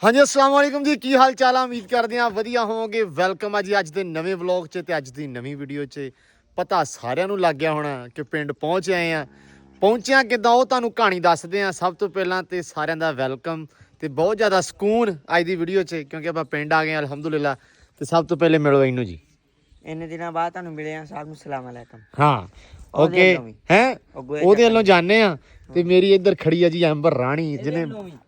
ਹਾਂਜੀ अस्सलाम वालेकुम जी की हाल चाल उम्मीद करते हैं वधिया होवोगे। वेलकम है जी अज के नवे व्लॉग च ते अज की नवी वीडियो च। पता सारिਆਂ ਨੂੰ ਲੱਗ ਗਿਆ ਹੋਣਾ ਕਿ ਪਿੰਡ ਪਹੁੰਚ ਆਏ ਆ। ਪਹੁੰਚਿਆ ਕਿਦਾਂ ਉਹ ਤੁਹਾਨੂੰ ਕਹਾਣੀ ਦੱਸਦੇ ਆ। ਸਭ ਤੋਂ ਪਹਿਲਾਂ ਤੇ ਸਾਰਿਆਂ ਦਾ ਵੈਲਕਮ ਤੇ ਬਹੁਤ ਜ਼ਿਆਦਾ ਸਕੂਨ ਅੱਜ ਦੀ ਵੀਡੀਓ 'ਚ ਕਿਉਂਕਿ ਆਪਾਂ ਪਿੰਡ ਆ ਗਏ ਅਲਹਮਦੁਲਿਲਾ। ਤੇ ਸਭ ਤੋਂ ਪਹਿਲੇ ਮਿਲੋ ਇਹਨੂੰ ਜੀ। ਇੰਨੇ ਦਿਨਾਂ ਬਾਅਦ ਤੁਹਾਨੂੰ ਮਿਲੇ ਆ। ਸਭ ਨੂੰ ਸਲਾਮ ਅਲੈਕਮ। ਹਾਂ ਓਕੇ ਹੈ ਉਹਦੇ ਵੱਲੋਂ ਜਾਣੇ ਆ। ਤੇ ਮੇਰੀ ਇੱਧਰ ਖੜੀ ਆ ਜੀ ਐਂਬਰ ਰਾਣੀ ਜਿਹਨੇ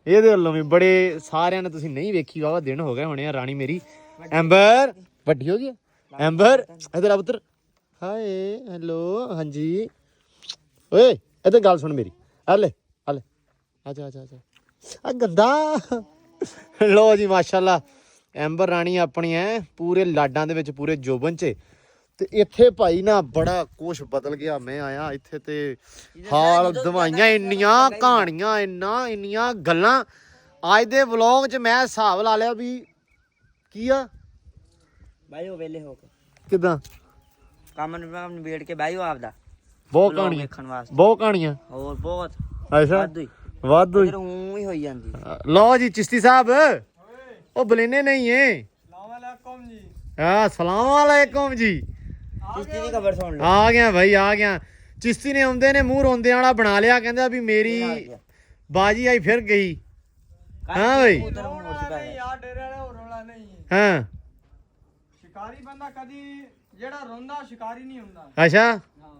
ਇਹਦੇ ਵੱਲੋਂ ਵੀ ਬੜੇ ਸਾਰਿਆਂ ਨੇ ਤੁਸੀਂ ਨਹੀਂ ਵੇਖੀ ਵਾਵਾ ਦਿਨ ਹੋ ਗਏ ਹੋਣੇ ਆ। ਰਾਣੀ ਮੇਰੀ ਐਂਬਰ ਵੱਡੀ ਹੋ ਗਈ ਐਂਬਰ ਇੱਧਰ ਆ ਪੁੱਤਰ। ਹਾਏ ਹੈਲੋ ਹਾਂਜੀ ਓਏ ਇੱਧਰ ਗੱਲ ਸੁਣ ਮੇਰੀ ਹਲੇ ਹਲੇ ਆਜਾ ਆਜਾ ਆਜਾ ਆ ਗੰਦਾ ਲੋ ਜੀ ਮਾਸ਼ਾਅੱਲਾ ਐਂਬਰ ਰਾਣੀ ਆਪਣੀ ਐ ਪੂਰੇ ਲਾਡਾਂ ਦੇ ਵਿੱਚ ਪੂਰੇ ਜੋਬਨ 'ਚ। ਤੇ ਇੱਥੇ ਭਾਈ ਨਾ ਬੜਾ ਕੁਛ ਬਦਲ ਗਿਆ। ਮੈਂ ਆਇਆ ਇੱਥੇ ਤੇ ਹਾਲ ਦਵਾਈਆਂ ਇੰਨੀਆਂ ਕਹਾਣੀਆਂ ਇੰਨੀਆਂ ਗੱਲਾਂ। ਅੱਜ ਦੇ ਵਲੌਗ 'ਚ ਮੈਂ ਹਿਸਾਬ ਲਾ ਲਿਆ ਵੀ ਕੀ ਆ ਬਾਈ ਉਹ ਵੇਲੇ ਹੋ ਕੇ ਕਿਦਾਂ ਕੰਮ ਨਿਬੇੜ ਕੇ ਬਾਈ ਆਪਦਾ ਬਹੁਤ ਕਹਾਣੀਆਂ ਵੇਖਣ ਵਾਸਤੇ ਬਹੁਤ ਕਹਾਣੀਆਂ ਹੋਰ ਬਹੁਤ ਅੱਛਾ ਵਾਧੂ ਹੀ ਹੋਈ ਜਾਂਦੀ। ਲਓ ਜੀ ਚਿਸ਼ਤੀ ਸਾਹਿਬ ਉਹ ਬਲੇਨੇ ਨਹੀਂ ਏ। ਸਲਾਮ ਅਲੈਕੁਮ ਜੀ। ਹਾਂ ਸਲਾਮ ਅਲੈਕੁਮ ਜੀ। चिश्ती की खबर सुन लो। आ गया भाई आ गया। चिश्ती ने आंदे ने मुंह रोंदे वाला बना लिया कहंदा भी मेरी बाजी आई फिर गई। हां भाई यार डेरे वाले और रोला नहीं है। हां शिकारी बंदा कदी जेड़ा रोंदा शिकारी नहीं हुंदा। अच्छा हां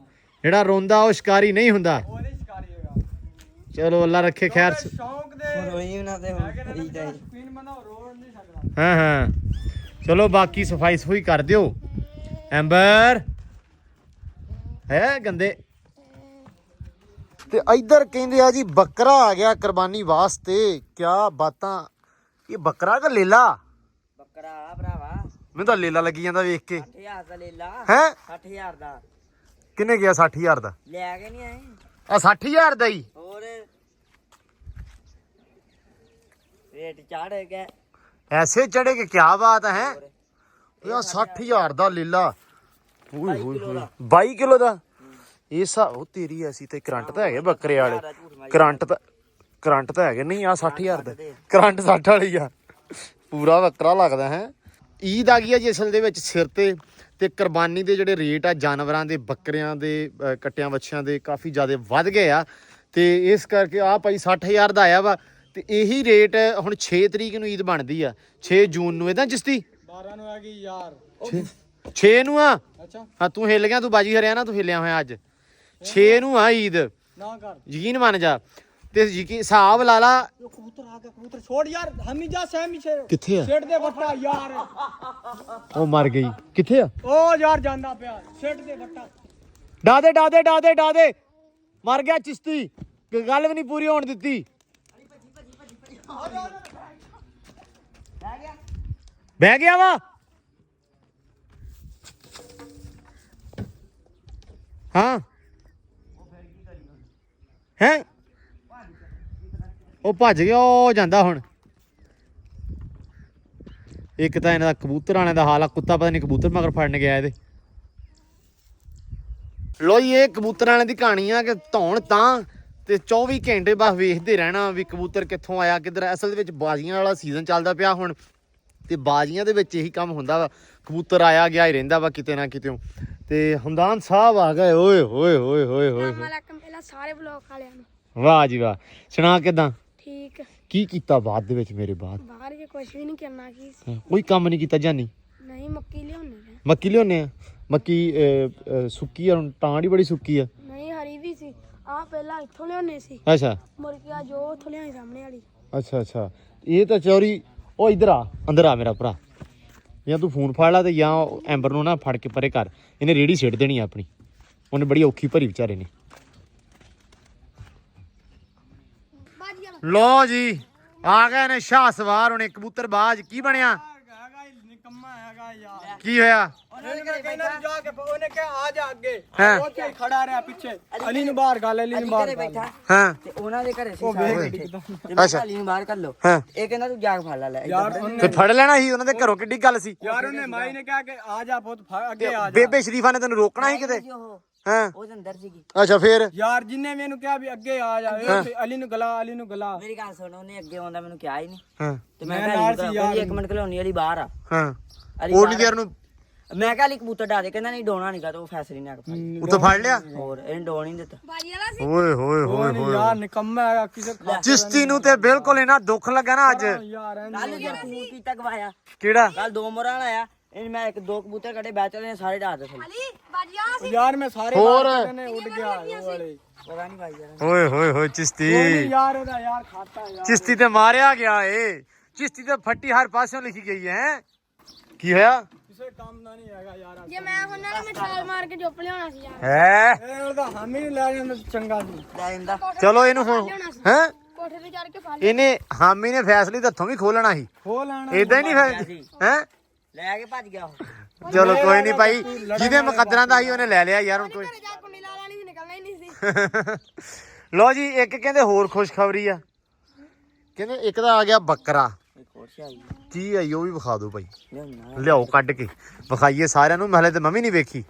जेड़ा रोंदा ओ शिकारी नहीं हुंदा। वो नहीं शिकारी हैगा। चलो अल्लाह रखे खैर। शौक दे रोई ना ते हुंदी जाए स्पिन बंदा रो नहीं सकदा। हां हां चलो बाकी सफाई सफाई कर दियो। ਐਂਬਰ ਹੈ ਗੰਦੇ ਤੇ ਇੱਧਰ ਕਹਿੰਦੇ ਆ ਜੀ ਬੱਕਰਾ ਆ ਗਿਆ ਕੁਰਬਾਨੀ ਵਾਸਤੇ। ਕਿਆ ਬਾਤਾਂ ਇਹ ਬੱਕਰਾ ਕਿ ਲੇਲਾ ਬੱਕਰਾ ਆ ਭਰਾਵਾ। ਮੈਨੂੰ ਤਾਂ ਲੇਲਾ ਲੱਗੀ ਜਾਂਦਾ ਵੇਖ ਕੇ। 60000 ਦਾ ਲੇਲਾ ਹੈ 60000 ਦਾ ਕਿੰਨੇ ਗਿਆ 60000 ਦਾ ਲੈ ਕੇ ਨਹੀਂ ਆਏ ਆ 60000 ਦਾ ਹੀ ਹੋਰ ਰੇਟ ਚੜ ਗਿਆ ਐਸੇ ਚੜੇ ਕਿ ਕਿਆ ਬਾਤ ਹੈ। 60000 ਦਾ ਲੀਲਾ 22 ਕਿਲੋ ਦਾ ਇਹ ਉਹ ਤੇਰੀ ਐਸੀ ਤੇ ਕਰੰਟ ਤਾਂ ਹੈਗੇ ਬੱਕਰੇ ਵਾਲੇ ਕਰੰਟ ਤਾਂ ਹੈਗੇ ਨਹੀਂ ਆ 60000 ਦਾ ਕਰੰਟ 60 ਵਾਲੀ ਆ ਪੂਰਾ ਬੱਕਰਾ ਲੱਗਦਾ ਹੈ। ਈਦ ਆ ਗਈ ਆ ਜੀ ਅਸਲ ਦੇ ਵਿੱਚ ਸਿਰ ਤੇ ਕੁਰਬਾਨੀ ਦੇ ਜਿਹੜੇ ਰੇਟ ਆ ਜਾਨਵਰਾਂ ਦੇ ਬੱਕਰਿਆਂ ਦੇ ਕੱਟਿਆਂ ਵੱਛਿਆਂ ਦੇ ਕਾਫੀ ਜ਼ਿਆਦਾ ਵੱਧ ਗਏ ਆ। ਤੇ ਇਸ ਕਰਕੇ ਆ ਭਾਈ 60000 ਦਾ ਆਇਆ ਵਾ। ਤੇ ਇਹੀ ਰੇਟ ਹੁਣ 6 ਤਰੀਕ ਨੂੰ ਈਦ ਬਣਦੀ ਆ 6 ਜੂਨ ਨੂੰ ਇਹਦਾ ਚਿਸ਼ਤੀ 12 ਨੂੰ ਆ ਗਈ ਯਾਰ 6 ਨੂੰ ਆ। ਅੱਛਾ ਹਾਂ ਤੂੰ ਹਿੱਲ ਗਿਆ ਤੂੰ ਬਾਜੀ ਹਰਿਆ ਨਾ ਤੂੰ ਹਿੱਲਿਆ ਹੋਇਆ ਅੱਜ 6 ਨੂੰ ਆ ਈਦ ਨਾ ਕਰ ਯਕੀਨ ਮੰਨ ਜਾ ਤੇ ਯਕੀਨ ਹਿਸਾਬ ਲਾ ਲਾ। ਕਬੂਤਰ ਆ ਗਿਆ ਕਬੂਤਰ ਛੋੜ ਯਾਰ ਹਮੀ ਜਾ ਸਹਿਮੀ ਕਿੱਥੇ ਆ ਛੇੜ ਦੇ ਵੱਟਾ ਯਾਰ ਉਹ ਮਰ ਗਈ ਕਿੱਥੇ ਆ ਉਹ ਯਾਰ ਜਾਂਦਾ ਪਿਆ ਛੇੜ ਦੇ ਵੱਟਾ ਡਾਦੇ ਮਰ ਗਿਆ ਚਿਸ਼ਤੀ ਗੱਲ ਵੀ ਨਹੀਂ ਪੂਰੀ ਹੋਣ ਦਿੱਤੀ। ਬਹਿ ਗਿਆ ਵਾ ਹਾਂ ਹੈ ਉਹ ਭੱਜ ਗਿਆ ਉਹ ਜਾਂਦਾ ਹੁਣ। ਇੱਕ ਤਾਂ ਇਹਨਾਂ ਦਾ ਕਬੂਤਰ ਵਾਲਿਆਂ ਦਾ ਹਾਲ ਆ ਕੁੱਤਾ ਪਤਾ ਨਹੀਂ ਕਬੂਤਰ ਮਗਰ ਫੜਨ ਗਿਆ ਇਹਦੇ। ਲੋ ਜੀ ਇਹ ਕਬੂਤਰ ਵਾਲਿਆਂ ਦੀ ਕਹਾਣੀ ਆ ਕਿ ਧੌਣ ਤਾਂ ਤੇ 24 ਘੰਟੇ ਬਸ ਵੇਖਦੇ ਰਹਿਣਾ ਵੀ ਕਬੂਤਰ ਕਿੱਥੋਂ ਆਇਆ ਕਿੱਧਰ। ਅਸਲ ਦੇ ਵਿੱਚ ਬਾਜ਼ੀਆਂ ਵਾਲਾ ਸੀਜ਼ਨ ਚੱਲਦਾ ਪਿਆ ਹੁਣ ਤੇ ਬਾਜ਼ੀਆਂ ਦੇ ਵਿੱਚ ਇਹੀ ਕੰਮ ਹੁੰਦਾ ਵਾ ਕਬੂਤਰ ਆਇਆ ਗਿਆ ਹੀ ਰਹਿੰਦਾ ਵਾ ਕਿਤੇ ਨਾ ਕਿਤੇ। ਤੇ ਹਮਦਾਨ ਸਾਹਿਬ ਆ ਗਏ ਓਏ ਹੋਏ ਹੋਏ ਹੋਏ ਹੋਏ ਪਹਿਲਾਂ ਸਾਰੇ ਬਲੌਗ ਵਾਲਿਆਂ ਨੂੰ ਵਾਹ ਜੀ ਵਾਹ। ਸੁਣਾ ਕਿਦਾਂ ਠੀਕ ਕੀ ਕੀਤਾ ਬਾਅਦ ਦੇ ਵਿੱਚ ਮੇਰੇ ਬਾਹਰ ਜੇ ਕੁਝ ਵੀ ਨਹੀਂ ਕਰਨਾ ਕੀ ਕੋਈ ਕੰਮ ਨਹੀਂ ਕੀਤਾ ਜਾਨੀ ਨਹੀਂ ਮੱਕੀ ਲਿਆਉਣੇ ਆ ਮੱਕੀ ਸੁੱਕੀ ਆ ਟਾਂਡੀ ਬੜੀ ਸੁੱਕੀ ਆ ਨਹੀਂ ਹਰੀ ਵੀ ਸੀ ਆ ਪਹਿਲਾਂ ਇੱਥੋਂ ਲਿਆਉਣੇ ਸੀ। ਅੱਛਾ ਮੁਰਗੀਆਂ ਜੋ ਉੱਥੋਂ ਲਿਆਈ ਸਾਹਮਣੇ ਵਾਲੀ ਅੱਛਾ ਇਹ ਤਾਂ ਚੋਰੀ ਉਹ ਇੱਧਰ ਆ ਅੰਦਰ ਆ ਮੇਰਾ ਭਰਾ ਜਾਂ ਤੂੰ ਫੋਨ ਫੜ ਲਾ ਤੇ ਜਾਂ ਐਂਬਰ ਨੂੰ ਨਾ ਫੜ ਕੇ ਪਰੇ ਕਰ ਇਹਨੇ ਰੇੜੀ ਸਿੱਟ ਦੇਣੀ ਆਪਣੀ ਉਹਨੇ ਬੜੀ ਔਖੀ ਭਰੀ ਵਿਚਾਰੇ ਨੇ। ਲੋ ਜੀ ਆ ਗਏ ਨੇ ਸ਼ਾਹ ਸਵਾਰ ਹੁਣ ਕਬੂਤਰ ਬਾਜ ਕੀ ਬਣਿਆ ਕੀ ਹੋਇਆ ਉਹਨੇ ਕਿਹਾ ਆ ਜਾ ਅੱਗੇ ਉੱਥੇ ਖੜਾ ਰਿਹਾ ਪਿੱਛੇ ਅਲੀ ਨੂੰ ਬਾਹਰ ਗੱਲ ਅਲੀ ਨੂੰ ਬਾਹਰ ਬੈਠਾ ਹਾਂ ਤੇ ਉਹਨਾਂ ਦੇ ਘਰੇ ਸੀ ਸਾਰੇ ਅੱਛਾ ਅਲੀ ਨੂੰ ਬਾਹਰ ਕਰ ਲੋ ਇਹ ਕਹਿੰਦਾ ਤੂੰ ਜਾਗ ਫੜ ਲੈ ਯਾਰ ਤੇ ਫੜ ਲੈਣਾ ਸੀ ਉਹਨਾਂ ਦੇ ਘਰੋਂ ਕਿੱਡੀ ਗੱਲ ਸੀ ਯਾਰ ਉਹਨੇ ਮਾਈ ਨੇ ਕਿਹਾ ਕਿ ਆ ਜਾ ਪੁੱਤ ਅੱਗੇ ਆ ਜਾ ਬੇਬੇ ਸ਼ਰੀਫਾ ਨੇ ਤੈਨੂੰ ਰੋਕਣਾ ਸੀ ਕਿਤੇ ਹਾਂ ਉਹ ਅੰਦਰ ਸੀਗੀ। ਅੱਛਾ ਫੇਰ ਯਾਰ ਜਿੰਨੇ ਮੈਨੂੰ ਕਿਹਾ ਵੀ ਅੱਗੇ ਆ ਜਾ ਅਲੀ ਨੂੰ ਗਲਾ ਮੇਰੀ ਗੱਲ ਸੁਣ, ਉਹਨੇ ਅੱਗੇ ਆਉਂਦਾ ਮੈਨੂੰ ਕਿਹਾ ਹੀ ਨਹੀਂ ਹਾਂ ਤੇ ਮੈਂ ਨਾਲ ਸੀ ਯਾਰ। 1 ਮਿੰਟ ਖਲੋਣੀ ਵਾਲੀ ਬਾਹਰ ਆ। ਹਾਂ ਅਲੀ ਉਹ ਨਹੀਂ ਯਾਰ ਨੂੰ ਮੈਂ ਕਿਹਾ ਅਲੀ ਕਬੂਤਰ ਡਾ ਦੇ, ਕਹਿੰਦਾ ਨਹੀਂ ਡੋਣਾ ਨਹੀਂਗਾ ਤੇ ਉਹ ਫੈਸਲੇ ਨਹੀਂ ਆ ਉੱਥੇ ਫੜ ਲਿਆ। ਹੋਰ ਇਹਨੇ ਡੋਣ ਨਹੀਂ ਦਿੱਤਾ। ਓਏ ਹੋਏ ਹੋਏ ਹੋਏ ਯਾਰ ਨਿਕੰਮਾ ਹੈਗਾ ਕਿਸੇ ਚਿਸ਼ਤੀ ਨੂੰ ਤੇ ਬਿਲਕੁਲ ਇਹਨਾਂ ਦੁੱਖ ਲੱਗਾ ਨਾ ਅੱਜ। ਯਾਰ ਕੱਲ ਜਦ ਫੋਨ ਕੀਤਾ ਗਵਾਇਆ, ਕਿਹੜਾ ਕੱਲ 2 ਮੋਰਾਂ ਲਾਇਆ ਇਹ, ਮੈਂ 1-2 ਕਬੂਤਰ ਕੱਢੇ ਬੈਚ ਵਾਲੇ ਨੇ ਸਾਰੇ ਡਾ ਦਿੱਤੇ। ਯਾਰ ਮੈਂ ਸਾਰੇ ਹੋਰ ਨੇ ਉੱਡ ਗਿਆ ਉਹ ਵਾਲੇ। ਪਤਾ ਨਹੀਂ ਭਾਈ ਯਾਰ। ਓਏ ਹੋਏ ਹੋਏ ਚਿਸ਼ਤੀ ਯਾਰ ਉਹਦਾ ਯਾਰ ਖਾਤਾ ਯਾਰ ਚਿਸ਼ਤੀ ਤੇ ਮਾਰਿਆ ਗਿਆ ਏ। ਚਿਸ਼ਤੀ ਤੇ ਫੱਟੀ ਹਰ ਪਾਸਿਓਂ ਲਿਖੀ ਗਈ ਹੈ। ਕੀ ਹੋਇਆ? ਕਿਸੇ ਕੰਮ ਦਾ ਨਹੀਂ ਹੈਗਾ ਯਾਰ। ਜੇ ਮੈਂ ਹੁਣ ਨਾਲ ਛਾਲ ਮਾਰ ਕੇ ਚੁੱਪ ਲਿਆਉਣਾ ਸੀ ਯਾਰ। ਹੈ ਇਹ ਉਹਦਾ ਹਾਮੀ ਨਹੀਂ ਲੈ ਜਾਂਦਾ ਚੰਗਾ ਜੀ। ਲੈ ਜਾਂਦਾ ਚਲੋ ਇਹਨੂੰ ਹੁਣ ਹੈ ਕੋਠੇ ਤੇ ਚੜ ਕੇ ਫੜ ਇਹਨੇ ਹਾਮੀ ਨੇ ਫੈਸਲੇ ਤੇ ਹੱਥੋਂ ਵੀ ਖੋਲਣਾ ਸੀ। ਹੋ ਲੈਣਾ ਇਦਾਂ ਹੀ ਨਹੀਂ ਹੈ। ਲੈ ਕੇ ਭੱਜ ਗਿਆ ਉਹ। ਚਲੋ ਕੋਈ ਨਹੀਂ ਭਾਈ, ਜਿਹਦੇ ਮੁਕੱਦਰਾਂ ਦਾ ਸੀ ਉਹਨੇ ਲੈ ਲਿਆ ਯਾਰ। ਹੁਣ ਕੋਈ ਜਾ ਕੁੰਡੀ ਲਾ ਲੈਣੀ ਸੀ, ਨਿਕਲਣਾ ਹੀ ਨਹੀਂ ਸੀ। ਲੋ ਜੀ, ਇੱਕ ਕਹਿੰਦੇ ਹੋਰ ਖੁਸ਼ਖਬਰੀ ਆ। ਕਹਿੰਦੇ ਇੱਕ ਦਾ ਆ ਗਿਆ ਬੱਕਰਾ। ਇੱਕ ਹੋਰ ਸੀ ਆਈ ਕੀ ਆਈ ਉਹ ਵੀ ਵਿਖਾ ਦਿਓ ਭਾਈ। ਲਿਆਉਣਾ। ਲਿਆਓ ਕੱਢ ਕੇ ਵਿਖਾਈਏ ਸਾਰਿਆਂ ਨੂੰ। ਮਹਲੇ ਤੇ ਮੰਮੀ ਨਹੀਂ ਵੇਖੀ।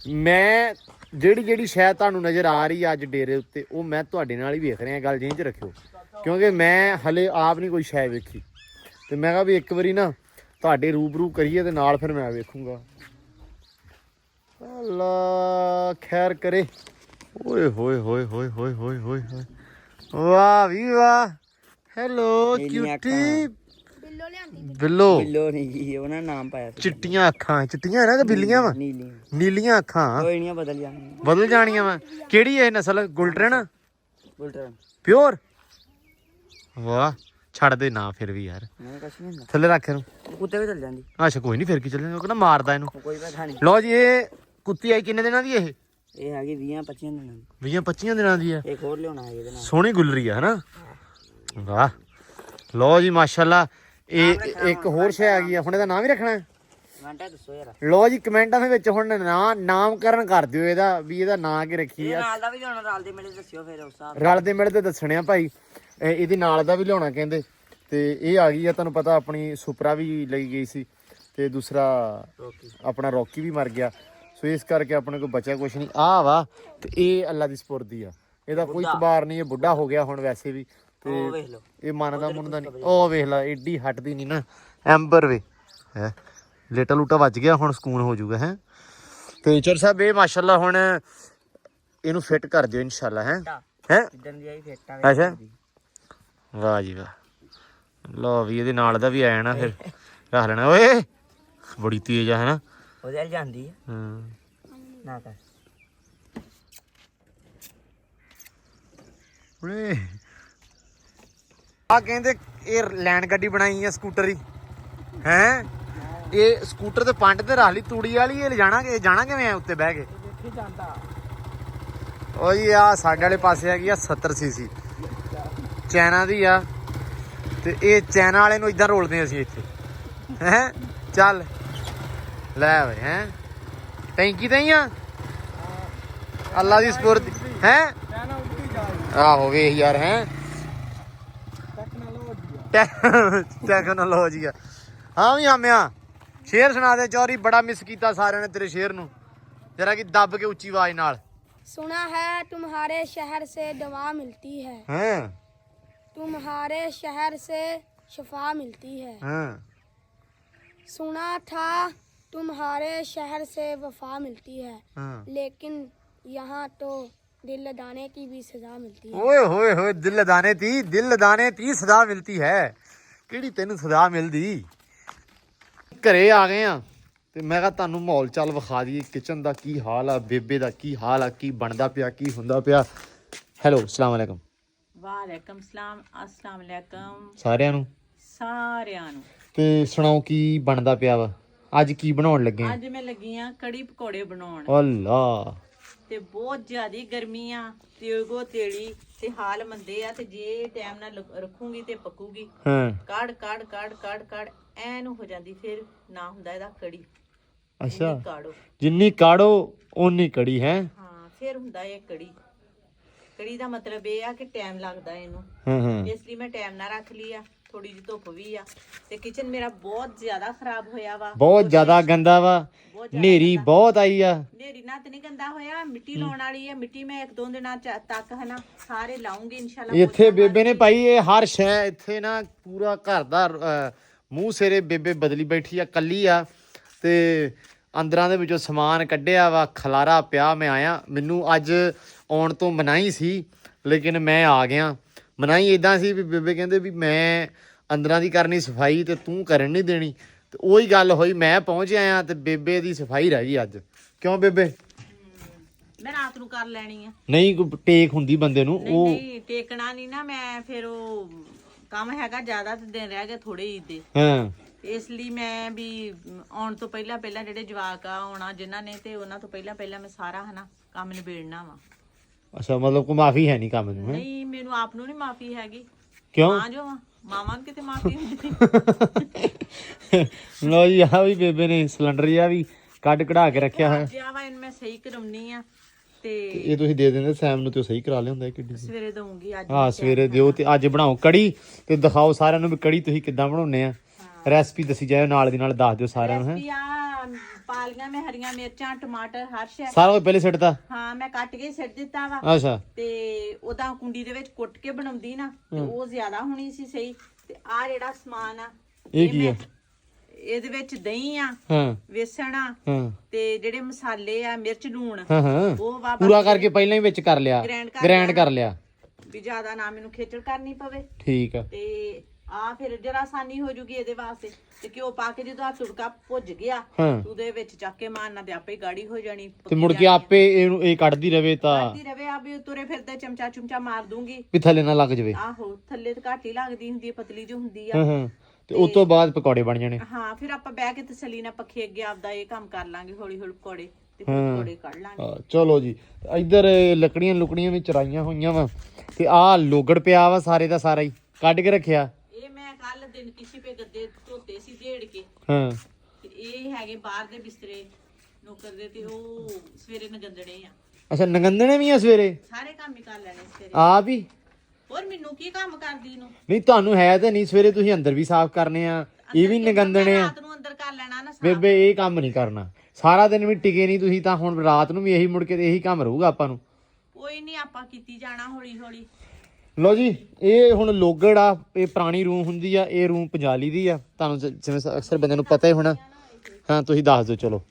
ਮੈਂ ਜਿਹੜੀ ਸ਼ਾਇਦ ਤੁਹਾਨੂੰ ਨਜ਼ਰ ਆ ਰਹੀ ਆ ਅੱਜ ਡੇਰੇ ਉੱਤੇ, ਉਹ ਮੈਂ ਤੁਹਾਡੇ ਨਾਲ ਹੀ ਵੇਖ ਰਿਹਾ। ਗੱਲ ਜਿਹ 'ਚ ਰੱਖਿਓ, ਕਿਉਂਕਿ ਮੈਂ ਹਲੇ ਆਪ ਨਹੀਂ ਕੋਈ ਸ਼ਾਇਦ ਵੇਖੀ। ਤੇ ਮੈਂ ਕਿਹਾ ਵੀ ਇੱਕ ਵਾਰੀ ਨਾ ਤੁਹਾਡੇ ਰੂਬਰੂ ਕਰੀਏ ਤੇ ਨਾਲ ਫਿਰ ਮੈਂ ਵੇਖੂੰਗਾ। ਅੱਲਾ ਖੈਰ ਕਰੇ। ਓਏ ਹੋਏ ਹੋਏ ਹੋਏ ਹੋਏ ਹੋਏ ਹੋਏ ਹੋਏ, ਵਾਹ ਵੀ ਵਾਹ। ਹੈਲੋ ਕਿਊਟੀ ਬਿੱਲੋ ਲਿਆਂਦੀ ਬਿੱਲੋ। ਬਿੱਲੋ ਨਹੀਂ ਜੀ, ਉਹਨਾਂ ਨੇ ਨਾਮ ਪਾਇਆ ਸੀ। ਚਿੱਟੀਆਂ ਅੱਖਾਂ, ਚਿੱਟੀਆਂ ਨਾ ਕਿ ਬਿੱਲੀਆਂ ਵਾ? ਨੀਲੀ ਨੀਲੀਆਂ ਅੱਖਾਂ ਕੋਈ ਨਹੀਂ ਬਦਲ ਜਾਣੀ। ਬਦਲ ਜਾਣੀਆਂ ਵਾ। ਕਿਹੜੀ ਹੈ ਨਸਲ? ਗੁਲਟਰਨ ਉਲਟਾ ਪਿਓਰ? ਵਾਹ ਛੱਡ ਦੇ ਨਾ ਫਿਰ ਵੀ ਯਾਰ, ਮੈਂ ਕੁਛ ਨਹੀਂ ਹੁੰਦਾ। ਥੱਲੇ ਰੱਖ ਇਹਨੂੰ। ਕੁੱਤੇ ਵੀ ਚੱਲ ਜਾਂਦੀ। ਅੱਛਾ ਕੋਈ ਨਹੀਂ, ਫਿਰ ਕੀ ਚੱਲੇਗਾ, ਉਹ ਕਹਿੰਦਾ ਮਾਰਦਾ ਇਹਨੂੰ। ਕੋਈ ਪਤਾ ਨਹੀਂ। ਲਓ ਜੀ, ਇਹ ਕੁੱਤੀ ਆਈ ਕਿੰਨੇ ਦਿਨਾਂ ਦੀ? ਇਹ ਹੈਗੀ 20-25 ਦਿਨਾਂ ਦੀ। 20-25 ਦਿਨਾਂ ਦੀ ਹੈ। ਇੱਕ ਹੋਰ ਲਿਆਉਣਾ ਹੈ ਇਹਦੇ ਨਾਲ। ਸੋਹਣੀ ਗੁਲਰੀ ਆ ਹਨਾ। ਵਾਹ ਲਓ ਜੀ ਮਾਸ਼ਾਅੱਲਾ। ਇਹ ਇੱਕ ਹੋਰ ਸ਼ੈ ਆ ਗਈ ਆ। ਹੁਣ ਇਹਦਾ ਨਾਮ ਹੀ ਰੱਖਣਾ ਹੈ? ਘੰਟਾ ਦੱਸੋ ਯਾਰ। ਲਓ ਜੀ ਕਮੈਂਟਾਂ ਦੇ ਵਿੱਚ ਹੁਣ ਨਾਮਕਰਨ ਕਰ ਦਿਓ ਇਹਦਾ, ਵੀ ਇਹਦਾ ਨਾਂ ਕੀ ਰੱਖੀ ਇਹ ਆ। ਨਾਲ ਦਾ ਵੀ ਲਿਆਉਣਾ, ਰਲ ਦੇ ਮਿਲੇ ਦੱਸਿਓ ਫਿਰ ਉਸ ਹਿਸਾਬ। ਰਲ ਦੇ ਮਿਲੇ ਤੇ ਦੱਸਣੇ ਆ ਭਾਈ। ਇਹਦੀ ਨਾਲ ਦਾ ਵੀ ਲਿਆਉਣਾ ਕਹਿੰਦੇ। ਤੇ ਇਹ ਆ ਗਈ ਆ, ਤੁਹਾਨੂੰ ਪਤਾ ਆਪਣੀ ਸੁਪਰਾ ਵੀ ਲਈ ਗਈ ਸੀ ਤੇ ਦੂਸਰਾ ਆਪਣਾ ਰੌਕੀ ਵੀ ਮਰ ਗਿਆ। ਸੋ ਇਸ ਕਰਕੇ ਆਪਣੇ ਕੋਲ ਬਚਿਆ ਕੁਛ ਨਹੀਂ। ਆ ਵਾ ਤੇ ਇਹ ਅੱਲਾ ਦੀ ਸਪੁਰਦੀ ਆ। ਇਹਦਾ ਕੋਈ ਇਤਬਾਰ ਨਹੀਂ। ਇਹ ਬੁੱਢਾ ਹੋ ਗਿਆ ਹੁਣ ਵੈਸੇ ਵੀ। ਉਹ ਵੇਖ ਲਓ, ਇਹ ਮੰਨਦਾ ਮੁੰਨਦਾ ਨਹੀਂ। ਉਹ ਵੇਖ ਲੈ ਏਡੀ ਹਟਦੀ ਨਹੀਂ ਨਾ। ਐਂਬਰ ਵੇ ਹੈ ਲੇਟਾ ਲੂਟਾ ਵੱਜ ਗਿਆ, ਹੁਣ ਸਕੂਨ ਹੋ ਜਾਊਗਾ ਹੈ। ਤੇ ਚਰ ਸਾਹਿਬ ਇਹ ਮਾਸ਼ਾਅੱਲਾ ਹੁਣ ਇਹਨੂੰ ਫਿੱਟ ਕਰ ਦਿਓ ਇਨਸ਼ਾਅੱਲਾ ਹੈ। ਜਿੱਦਣ ਦੀ ਆਈ ਫਿੱਟ ਆ। ਅੱਛਾ ਵਾਹ ਜੀ ਵਾਹ। ਲਓ ਵੀ ਇਹਦੇ ਨਾਲ ਦਾ ਵੀ ਆਇਆ ਨਾ, ਫਿਰ ਰੱਖ ਲੈਣਾ। ਓਏ ਬੜੀ ਤੇਜ਼ ਆ ਹੈ। ਉਹਦੇ ਨਾਲ ਜਾਂਦੀ ਹੈ ਹਾਂ ਨਾ ਕਰ। ਓਏ ਆ ਕਹਿੰਦੇ ਇਹ ਲੈਣ ਗੱਡੀ ਬਣਾਈ ਆ ਸਕੂਟਰ ਹੀ ਹੈ। ਇਹ ਸਕੂਟਰ ਤੇ ਪੰਡ ਤੇ ਰੱਖ ਲਈ ਤੂੜੀ ਵਾਲੀ। ਇਹ ਲਿਜਾਣਾ ਜਾਣਾ ਕਿਵੇਂ ਆ ਉੱਤੇ ਬਹਿ ਕੇ? ਦੇਖੀ ਜਾਂਦਾ। ਉਹ ਜੀ ਆ ਸਾਡੇ ਵਾਲੇ ਪਾਸੇ ਹੈਗੀ ਆ 70 ਸੀਸੀ ਚਾਈਨਾ ਦੀ ਆ। ਤੇ ਇਹ ਚਾਈਨਾ ਵਾਲੇ ਨੂੰ ਇਦਾਂ ਰੋਲਦੇ ਅਸੀਂ ਇੱਥੇ ਹੈ। ਚੱਲ ਲੈ ਬਈ ਹੈ ਟੈਂਕੀ ਤੇ ਹੀ ਆ। ਅੱਲਾ ਦੀ ਸਪੁਰਦ ਹੈ। ਕਹਿਣਾ ਉੱਡੀ ਜਾਏ ਆਹੋ ਵੇਖ ਯਾਰ ਹੈ ਟੈਕਨੋਲੋਜੀ ਆ। ਹਾਂ ਵੀ ਆਮਿਆ ਸ਼ੇਰ ਸੁਣਾ ਦੇ ਚੌਰੀ। ਬੜਾ ਮਿਸ ਕੀਤਾ ਸਾਰਿਆਂ ਨੇ ਤੇਰੇ ਸ਼ੇਰ ਨੂੰ, ਜਰਾ ਕਿ ਦੱਬ ਕੇ ਉੱਚੀ ਆਵਾਜ਼ ਨਾਲ। सुना है तुम्हारे शहर से दवा मिलती है, ਹਾਂ तुम्हारे शहर से शफा मिलती है। ਹਾਂ सुना था तुम्हारे शहर से वफा मिलती है, ਹਾਂ। लेकिन यहाँ तो दिल लगाने की भी सजा मिलती है। ਓਏ ਹੋਏ ਹੋਏ ਦਿਲ ਲਦਾਨੇ ਤੀ ਸਦਾ ਮਿਲਤੀ ਹੈ। ਕਿਹੜੀ ਤੈਨੂੰ ਸਦਾ ਮਿਲਦੀ? ਘਰੇ ਆ ਗਏ ਆ ਤੇ ਮੈਂ ਕਿਹਾ ਤੁਹਾਨੂੰ ਮਾਹੌਲ ਚੱਲ ਵਿਖਾ ਦਈਏ। ਕਿਚਨ ਦਾ ਕੀ ਹਾਲ ਆ, ਬੇਬੇ ਦਾ ਕੀ ਹਾਲ ਆ, ਕੀ ਬਣਦਾ ਪਿਆ, ਕੀ ਹੁੰਦਾ ਪਿਆ। ਹੈਲੋ ਅਸਲਾਮ ਅਲੈਕਮ। ਵਾਲੇਕਮ ਸਲਾਮ। ਅਸਲਾਮ ਅਲੈਕਮ ਸਾਰਿਆਂ ਨੂੰ। ਸਾਰਿਆਂ ਨੂੰ। ਤੇ ਸੁਣਾਓ ਕੀ ਬਣਦਾ ਪਿਆ ਵਾ? ਅੱਜ ਕੀ ਬਣਾਉਣ ਲੱਗੇ ਆ? ਅੱਜ ਮੈਂ ਲੱਗੀ ਆ ਕੜੀ ਪਕੌੜੇ ਬਣਾਉਣ। ਅੱਲਾ ਤੇ ਬਹੁਤ ਜ਼ਿਆਦੀ ਗਰਮੀ ਆ ਤੇ ਉਹ ਤੇਲੀ ਤੇ ਹਾਲ ਮੰਦੇ ਆ। ਤੇ ਜੇ ਟਾਈਮ ਨਾਲ ਰੱਖੂਗੀ ਤੇ ਪੱਕੂਗੀ। ਹਾਂ ਕੜ ਐਨ ਹੋ ਜਾਂਦੀ। ਫਿਰ ਨਾ ਹੁੰਦਾ ਇਹਦਾ ਕੜੀ। ਅੱਛਾ ਕਾੜੋ ਜਿੰਨੀ ਕਾੜੋ ਓਨੀ ਕੜੀ ਹੈ। ਹਾਂ ਫਿਰ ਹੁੰਦਾ ਇਹ ਕੜੀ। ਕੜੀ ਦਾ ਮਤਲਬ ਇਹ ਆ ਕਿ ਟਾਈਮ ਲੱਗਦਾ ਇਹਨੂੰ। ਹਾਂ ਹਾਂ ਇਸ ਲਈ ਮੈਂ ਟਾਈਮ ਨਾਲ ਰੱਖ ਲਈ ਆ। ਥੋੜੀ ਜਿਹੀ ਧੁੱਪ ਵੀ ਆ ਤੇ ਕਿਚਨ ਮੇਰਾ ਬਹੁਤ ਜ਼ਿਆਦਾ ਖਰਾਬ ਹੋਇਆ ਵਾ। ਬਹੁਤ ਜ਼ਿਆਦਾ ਗੰਦਾ ਵਾ, ਹਨੇਰੀ ਬਹੁਤ ਆਈ ਆ। ਹਨੇਰੀ ਨਾਲ ਤੇ ਨਹੀਂ ਗੰਦਾ ਹੋਇਆ, ਮਿੱਟੀ ਲਾਉਣ ਵਾਲੀ ਆ। ਮਿੱਟੀ ਮੈਂ 1-2 ਦਿਨਾਂ ਤੱਕ ਹਨਾ ਸਾਰੇ ਲਾਉਂਗੀ ਇਨਸ਼ਾਅੱਲਾ। ਇੱਥੇ ਬੇਬੇ ਨੇ ਪਾਈ ਇਹ ਹਰ ਸ਼ੈ, ਇੱਥੇ ਨਾ ਪੂਰਾ ਘਰ ਦਾ ਮੂੰਹ ਸਿਰੇ ਬੇਬੇ ਬਦਲੀ ਬੈਠੀ ਆ, ਕੱਲੀ ਆ ਤੇ ਅੰਦਰਾਂ ਦੇ ਵਿੱਚੋਂ ਸਮਾਨ ਕੱਢਿਆ ਵਾ, ਖਲਾਰਾ ਪਿਆ। ਮੈਂ ਆਇਆ, ਮੈਨੂੰ ਅੱਜ ਆਉਣ ਤੋਂ ਮਨਾਹੀ ਸੀ ਲੇਕਿਨ ਮੈਂ ਆ ਗਿਆ। ਮਨਾਹੀ ਇਦਾਂ ਸੀ ਵੀ ਬੇਬੇ ਕਹਿੰਦੇ ਵੀ ਮੈਂ ਅੰਦਰਾਂ ਦੀ ਕਰਨੀ ਸਫਾਈ ਤੇ ਤੂੰ ਕਰਨ ਨਹੀਂ ਦੇਣੀ, ਤੇ ਉਹੀ ਗੱਲ ਹੋਈ। ਮੈਂ ਪਹੁੰਚ ਆਇਆ ਤੇ ਬੇਬੇ ਦੀ ਸਫਾਈ ਰਹਿ ਗਈ ਅੱਜ। ਕਿਉਂ ਬੇਬੇ? ਮੈਂ ਰਾਤ ਨੂੰ ਕਰ ਲੈਣੀ ਆ। ਨਹੀਂ ਕੋਈ ਟੇਕ ਹੁੰਦੀ ਬੰਦੇ ਨੂੰ, ਉਹ ਨਹੀਂ ਟੇਕਣਾ ਨਹੀਂ ਨਾ ਮੈਂ, ਫਿਰ ਉਹ ਕੰਮ ਹੈਗਾ ਜ਼ਿਆਦਾ ਤੇ ਦਿਨ ਰਹਿ ਗਏ ਥੋੜੇ ਹੀ ਦੇ, ਹਾਂ ਇਸ ਲਈ ਮੈਂ ਵੀ ਆਉਣ ਤੋਂ ਪਹਿਲਾਂ ਜਿਹੜੇ ਜਵਾਕ ਆ ਆਉਣਾ ਜਿਨ੍ਹਾਂ ਨੇ, ਤੇ ਉਹਨਾਂ ਤੋਂ ਪਹਿਲਾਂ ਮੈਂ ਸਾਰਾ ਹਨਾ ਕੰਮ ਨਿਬੇੜਨਾ ਵਾ। ਅੱਛਾ, ਮਤਲਬ ਕੋਈ ਮਾਫੀ ਹੈ ਨਹੀਂ ਕੰਮ ਨੂੰ? ਨਹੀਂ, ਮੈਨੂੰ ਆਪ ਨੂੰ ਨਹੀਂ ਮਾਫੀ ਹੈਗੀ। ਕਿਉਂ? ਮਾਂ ਜੋ ਮਾਵਾਂ ਨੂੰ ਕਿਤੇ ਮਾਫੀ ਹੁੰਦੀ। ਲੋ ਜੀ, ਆ ਵੀ ਬੇਬੇ ਨੇ ਸਿਲੰਡਰ ਜਿਹਾ ਵੀ ਕੱਢ ਕਢਾ ਕੇ ਰੱਖਿਆ ਹੋਇਆ। ਜਿਆ ਵਾ ਇਹਨੂੰ ਮੈਂ ਸਹੀ ਕਰਾਉਣੀ ਆ ਤੇ ਇਹ ਤੁਸੀਂ ਦੇ ਦਿੰਦੇ ਸੈਮ ਨੂੰ ਤੇ ਉਹ ਸਹੀ ਕਰਾ ਲਿਆਉਂਦਾ। ਕਿੱਡੀ ਸਵੇਰੇ ਦਊਂਗੀ ਅੱਜ। ਹਾਂ ਸਵੇਰੇ ਦਿਓ ਤੇ ਅੱਜ ਬਣਾਓ ਕੜੀ ਤੇ ਦਿਖਾਓ ਸਾਰਿਆਂ ਨੂੰ ਵੀ ਕੜੀ ਤੁਸੀਂ ਕਿੱਦਾਂ ਬਣਾਉਂਦੇ ਆ। ਰੈਸਪੀ ਦੱਸੀ ਜਾਓ, ਨਾਲ ਦੀ ਨਾਲ ਦੱਸ ਦਿਓ ਸਾਰਿਆਂ ਨੂੰ। ਰੈਸਪੀ ਆ ਪਾਲੀਆਂ ਮੈਂ ਹਰੀਆਂ ਮਿਰਚਾਂ, ਟਮਾਟਰ, ਹਰ ਸ਼ੈ ਸਾਰਾ ਕੁਝ ਪਹਿਲੇ ਸਿੱਟਦਾ? ਹਾਂ ਮੈਂ ਕੱਟ ਕੇ ਸਿੱਟ ਦਿੱਤਾ ਵਾ। ਅੱਛਾ। ਤੇ ਉਹਦਾ ਕੁੰਡੀ ਦੇ ਵਿੱਚ ਕੁੱਟ ਕੇ ਬਣਾਉਂਦੀ ਨਾ ਤੇ ਉਹ ਜ਼ਿਆਦਾ ਹੋਣੀ ਸੀ ਸਹੀ। ਤੇ ਆ ਜਿਹੜਾ ਸਮਾਨ ਆ ਇਹ ਕੀ ਆ? ਇਹਦੇ ਵਿੱਚ ਦਹੀਂ ਆ, ਹਾਂ ਵੇਸਣ ਆ ਹਾਂ ਤੇ ਜਿਹੜੇ ਮਸਾਲੇ ਆ, ਮਿਰਚ, ਲੂਣ, ਹਾਂ ਹਾਂ ਉਹ ਵਾ ਪੂਰਾ ਕਰਕੇ ਪਹਿਲਾਂ ਹੀ ਵਿੱਚ ਕਰ ਲਿਆ, ਗ੍ਰੈਂਡ ਕਰ ਲਿਆ ਵੀ ਜ਼ਿਆਦਾ ਨਾ ਮੈਨੂੰ ਖੇਚਲ ਕਰਨੀ ਪਵੇ। ਠੀਕ ਆ। ਤੇ ਆ ਫਿਰ ਜਰਾ ਆਸਾਨੀ ਹੋ ਜੂਗੀ ਇਹਦੇ ਵਾਸਤੇ। ਤੇ ਘਿਓ ਪਾ ਕੇ ਜਦੋਂ ਆ ਤੁੜਕਾ ਭੁੱਜ ਗਿਆ ਹਾਂ ਉਹਦੇ ਵਿੱਚ ਚੱਕ ਕੇ ਮਾਰਨਾ ਤੇ ਆਪੇ ਗਾੜੀ ਹੋ ਜਾਣੀ। ਤੇ ਮੁੜ ਕੇ ਆਪੇ ਇਹਨੂੰ ਇਹ ਕੱਢਦੀ ਰਵੇ ਤਾਂ ਕੱਢਦੀ ਰਵੇ ਆ ਵੀ ਤੁਰੇ ਫਿਰਦੇ ਚਮਚਾ ਮਾਰ ਦੂੰਗੀ ਵੀ ਥੱਲੇ ਨਾ ਲੱਗ ਜਵੇ। ਆਹੋ, ਥੱਲੇ ਤੇ ਘੱਟ ਹੀ ਲੱਗਦੀ ਹੁੰਦੀ ਹੈ, ਪਤਲੀ ਜੋ ਹੁੰਦੀ ਹਾਂ ਆ। ਹਾਂ ਤੇ ਉਸ ਤੋਂ ਬਾਅਦ ਪਕੌੜੇ ਬਣ ਜਾਣੇ। ਹਾਂ ਫਿਰ ਆਪਾਂ ਬਹਿ ਕੇ ਤਸੱਲੀ ਨਾਲ ਪੱਖੇ ਅੱਗੇ ਆਪਦਾ ਇਹ ਕੰਮ ਕਰ ਲਾਂਗੇ, ਹੌਲੀ ਹੌਲੀ ਪਕੌੜੇ ਤੇ ਪਕੌੜੇ ਕੱਢ ਲਾਂਗੇ। ਚਲੋ ਜੀ, ਇੱਧਰ ਲੱਕੜੀਆਂ ਲੁਕੜੀਆਂ ਵੀ ਚਰਾਈਆਂ ਹੋਈਆਂ ਵਾ ਤੇ ਆਹ ਲੋਗੜ ਪਿਆ ਵਾ ਸਾਰੇ ਦਾ ਸਾਰਾ ਹੀ ਕੱਢ ਕੇ ਰੱਖਿਆ। ਇਹ ਮੈਂ ਕੱਲ ਦਿਨ ਕਿਸੇ ਪੇ ਗੱਦੇ ਧੋਤੇ ਸੀ ਢੇੜ ਕੇ। ਹਾਂ ਤੇ ਇਹ ਹੈਗੇ ਬਾਹਰ ਦੇ ਬਿਸਤਰੇ ਨੌਕਰ ਦੇ, ਤੇ ਉਹ ਸਵੇਰੇ ਨਗੰਦਣੇ ਆ। ਅੱਛਾ, ਨਗੰਦਣੇ ਵੀ ਆ ਸਵੇਰੇ? ਸਾਰੇ ਕੰਮ ਹੀ ਕਰ ਲੈਣੇ ਸਵੇਰੇ। ਆਪ ਹੀ? ਹੋਰ ਮੈਨੂੰ ਕੀ ਕੰਮ ਕਰਦੀ ਨੂੰ? ਨਹੀਂ ਤੁਹਾਨੂੰ ਹੈ ਤਾਂ ਨਹੀਂ, ਸਵੇਰੇ ਤੁਸੀਂ ਅੰਦਰ ਵੀ ਸਾਫ਼ ਕਰਨੇ ਆ, ਇਹ ਵੀ ਨਗੰਦਣੇ ਆ। ਰਾਤ ਨੂੰ ਅੰਦਰ ਕਰ ਲੈਣਾ ਨਾ ਸਾਫ਼। ਬੇਬੇ ਇਹ ਕੰਮ ਨਹੀਂ ਕਰਨਾ, ਸਾਰਾ ਦਿਨ ਵੀ ਟਿਕੇ ਨਹੀਂ ਤੁਸੀਂ ਤਾਂ, ਹੁਣ ਰਾਤ ਨੂੰ ਵੀ ਇਹੀ ਮੁੜ ਕੇ ਇਹੀ ਕੰਮ ਰਹੂਗਾ ਆਪਾਂ ਨੂੰ। ਕੋਈ ਨਹੀਂ, ਆਪਾਂ ਕੀਤੀ ਜਾਣਾ ਹੌਲੀ ਹੌਲੀ। ਲੋ ਜੀ, ਇਹ ਹੁਣ ਲੋਗੜ ਆ, ਇਹ ਪੁਰਾਣੀ ਰੂਮ ਹੁੰਦੀ ਆ, ਇਹ ਰੂਮ ਪੰਜਾਲੀ ਦੀ ਆ, ਤੁਹਾਨੂੰ ਜਿਵੇਂ ਅਕਸਰ ਬੰਦੇ ਨੂੰ ਪਤਾ ਹੀ ਹੋਣਾ। ਹਾਂ ਤੁਸੀਂ ਦੱਸ ਦਿਓ। ਚਲੋ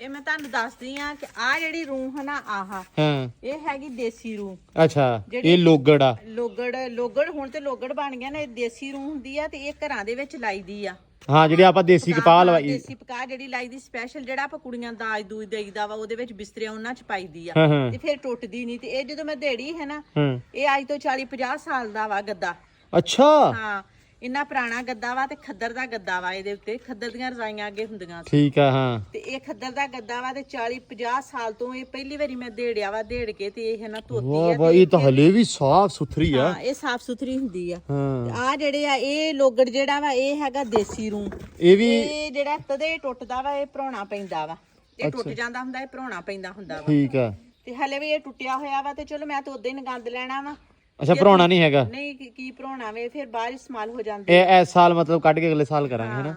ਇਹ ਮੈਂ ਤੁਹਾਨੂੰ ਦੱਸਦੀ ਆ ਕਿ ਆ ਜਿਹੜੀ ਰੂਮ ਹੈ ਨਾ, ਆਹਾ ਹਾਂ ਇਹ ਹੈਗੀ ਦੇਸੀ ਰੂਮ। ਅੱਛਾ, ਇਹ ਲੋਗੜ ਆ। ਲੋਗੜ ਹੁਣ ਤੇ ਲੋਗੜ ਬਣ ਗਿਆ ਨਾ। ਇਹ ਦੇਸੀ ਰੂਮ ਹੁੰਦੀ ਆ ਤੇ ਇਹ ਘਰਾਂ ਦੇ ਵਿੱਚ ਲਾਈਦੀ ਆ। ਹਾਂ ਜਿਹੜੇ ਆਪਾਂ ਦੇਸੀ ਕਪਾਹ ਲਵਾਈ। ਦੇਸੀ ਪਕਾ ਜਿਹੜੀ ਲਾਈਦੀ ਸਪੈਸ਼ਲ, ਜਿਹੜਾ ਆਪਾਂ ਕੁੜੀਆਂ ਦਾਜ ਦੂਜ ਦੇਈਦਾ ਵਾ, ਉਹਦੇ ਵਿੱਚ ਬਿਸਤਰੇ ਉਹਨਾਂ ਚ ਪਾਈਦੀ ਆ ਹਾਂ ਹਾਂ ਤੇ ਫਿਰ ਟੁੱਟਦੀ ਨਹੀਂ। ਤੇ ਇਹ ਜਦੋਂ ਮੈਂ ਦੇੜੀ ਹੈ ਨਾ, ਹਾਂ। ਇਹ ਅੱਜ ਤੋਂ 40-50 ਸਾਲ ਦਾ ਵਾ ਗੱਦਾ। ਅੱਛਾ ਹਾਂ, ਇੰਨਾ ਪੁਰਾਣਾ ਗੱਦਾ ਵਾ ਤੇ ਖੱਦਰ ਦਾ ਗੱਦਾ ਵਾ। ਇਹਦੇ ਉੱਤੇ ਖੱਦਰ ਦੀਆਂ ਰਜ਼ਾਈਆਂ ਅੱਗੇ ਹੁੰਦੀਆਂ ਸੀ। ਠੀਕ ਆ। ਹਾਂ ਤੇ ਇਹ ਖੱਦਰ ਦਾ ਗੱਦਾ ਵਾ ਤੇ 40-50 ਸਾਲ ਤੋਂ ਇਹ ਪਹਿਲੀ ਵਾਰੀ ਮੈਂ ਦੇੜਿਆ ਵਾ। ਦੇੜ ਕੇ ਤੇ ਇਹ ਨਾ ਧੋਤੀ ਵਾਹ ਆ। ਵਾਹ, ਇਹ ਤਾਂ ਹਲੇ ਵੀ ਸਾਫ਼ ਸੁਥਰੀ ਆ। ਹਾਂ, ਇਹ ਸਾਫ ਸੁਥਰੀ ਹੁੰਦੀ ਆ। ਹਾਂ ਆ ਜਿਹੜੇ ਆ ਇਹ ਲੋਗੜ ਜਿਹੜਾ ਵਾ, ਇਹ ਹੈਗਾ ਦੇਸੀ ਰੂਮ। ਇਹ ਵੀ ਇਹ ਜਿਹੜਾ ਤਦੇ ਟੁੱਟਦਾ ਵਾ, ਇਹ ਭਰਾਉਣਾ ਪੈਂਦਾ ਵਾ। ਇਹ ਟੁੱਟ ਜਾਂਦਾ ਹੁੰਦਾ, ਇਹ ਭਰਾਉਣਾ ਪੈਂਦਾ ਹੁੰਦਾ ਵਾ। ਠੀਕ ਆ। ਤੇ ਹਲੇ ਵੀ ਇਹ ਟੁੱਟਿਆ ਹੋਇਆ ਵਾ ਤੇ ਚਲੋ ਮੈਂ ਤਾਂ ਉਦਾਂ ਹੀ ਨਗੰਦ ਲੈਣਾ ਵਾ। ਅੱਛਾ, ਭਰਾਉਣਾ ਨਹੀਂ ਹੈਗਾ? ਨਹੀਂ, ਕੀ ਭਰਾਉਣਾ ਵੇ, ਫਿਰ ਬਾਹਰ ਇਸਤੇਮਾਲ ਹੋ ਜਾਂਦੇ। ਇਹ ਇਸ ਸਾਲ ਮਤਲਬ ਕੱਢ ਕੇ ਅਗਲੇ ਸਾਲ ਕਰਾਂਗੇ ਹਨਾ।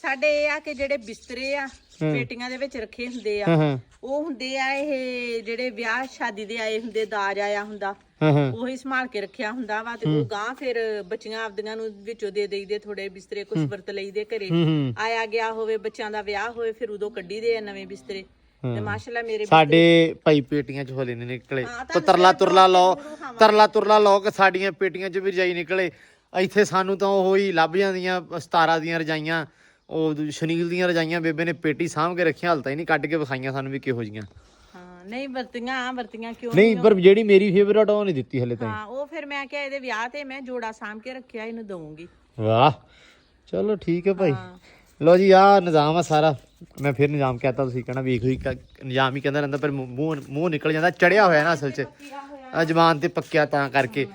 ਸਾਡੇ ਇਹ ਆ ਕਿ ਜਿਹੜੇ ਬਿਸਤਰੇ ਆ ਪੇਟੀਆਂ ਦੇ ਵਿੱਚ ਰੱਖੇ ਹੁੰਦੇ ਆ, ਹਾਂ ਹਾਂ ਉਹ ਹੁੰਦੇ ਆ ਇਹ ਜਿਹੜੇ ਵਿਆਹ ਸ਼ਾਦੀ ਦੇ ਆਏ ਹੁੰਦੇ, ਦਾਜ ਆਇਆ ਹੁੰਦਾ, ਹਾਂ ਹਾਂ ਉਹੀ ਸੰਭਾਲ ਕੇ ਰੱਖਿਆ ਹੁੰਦਾ ਵਾ। ਤੇ ਉਹ ਗਾਂ ਫਿਰ ਬੱਚੀਆਂ ਆਪਦੀਆਂ ਨੂੰ ਵਿੱਚੋਂ ਦੇ ਦੇਈਦੇ ਥੋੜੇ ਬਿਸਤਰੇ, ਕੁਝ ਵਰਤ ਲਈਦੇ ਘਰੇ। ਆਇਆ ਗਿਆ ਹੋਵੇ, ਬੱਚਿਆਂ ਦਾ ਵਿਆਹ ਹੋਵੇ, ਫਿਰ ਉਦੋਂ ਕੱਢੀ ਦੇ ਆ ਨਵੇਂ ਬਿਸਤਰੇ। ਤੇ ਮਾਸ਼ਾਅੱਲਾ ਮੇਰੇ ਸਾਡੇ ਭਾਈ ਪੇਟੀਆਂ ਚ ਹਲੇ ਨਹੀਂ ਨਿਕਲੇ। ਤੇ ਤਰਲਾ ਤੁਰਲਾ ਲਓ ਕਿ ਸਾਡੀਆਂ ਪੇਟੀਆਂ ਚ ਵੀ ਰਜਾਈ ਨਿਕਲੇ। ਇੱਥੇ ਸਾਨੂੰ ਤਾਂ ਉਹ ਹੀ ਲੱਭ ਜਾਂਦੀਆਂ 17 ਦੀਆਂ ਰਜਾਈਆਂ, ਉਹ ਸ਼ਨੀਲ ਦੀਆਂ ਰਜਾਈਆਂ। ਬੇਬੇ ਨੇ ਪੇਟੀ ਸਾਂਭ ਕੇ ਰੱਖੀਆਂ, ਹਲਤਾ ਹੀ ਨਹੀਂ ਕੱਢ ਕੇ ਵਿਖਾਈਆਂ ਸਾਨੂੰ ਵੀ ਕਿਹੋ ਜੀਆਂ। ਹਾਂ, ਨਹੀਂ ਵਰਤੀਆਂ ਕਿਉਂ ਨਹੀਂ, ਪਰ ਜਿਹੜੀ ਮੇਰੀ ਫੇਵਰਟ ਉਹ ਨਹੀਂ ਦਿੱਤੀ ਹਲੇ ਤਾਈਂ। ਹਾਂ, ਉਹ ਫਿਰ ਮੈਂ ਕਿਹਾ ਇਹਦੇ ਵਿਆਹ ਤੇ ਮੈਂ ਜੋੜਾ ਸਾਂਭ ਕੇ ਰੱਖਿਆ, ਇਹਨੂੰ ਦਊਂਗੀ। ਵਾਹ, ਚਲੋ ਠੀਕ ਹੈ ਭਾਈ। ਲੋ ਜੀ, ਆਹ ਨਿਜ਼ਾਮ ਆ ਸਾਰਾ। ਮੈਂ ਫਿਰ ਨਿਜ਼ਾਮ ਕਹਤਾ, ਤੁਸੀਂ ਕਹਿਣਾ ਵੇਖ ਹੋਈ ਨਿਜ਼ਾਮ ਹੀ ਕਹਿੰਦਾ ਰਹਿੰਦਾ, ਪਰ ਮੂੰਹ ਨਿਕਲ ਜਾਂਦਾ। ਚੜਿਆ ਹੋਇਆ ਨਾ ਅਸਲ 'ਚ, ਜ਼ਬਾਨ ਤੇ ਪੱਕਿਆ ਤਾਂ ਕਰਕੇ।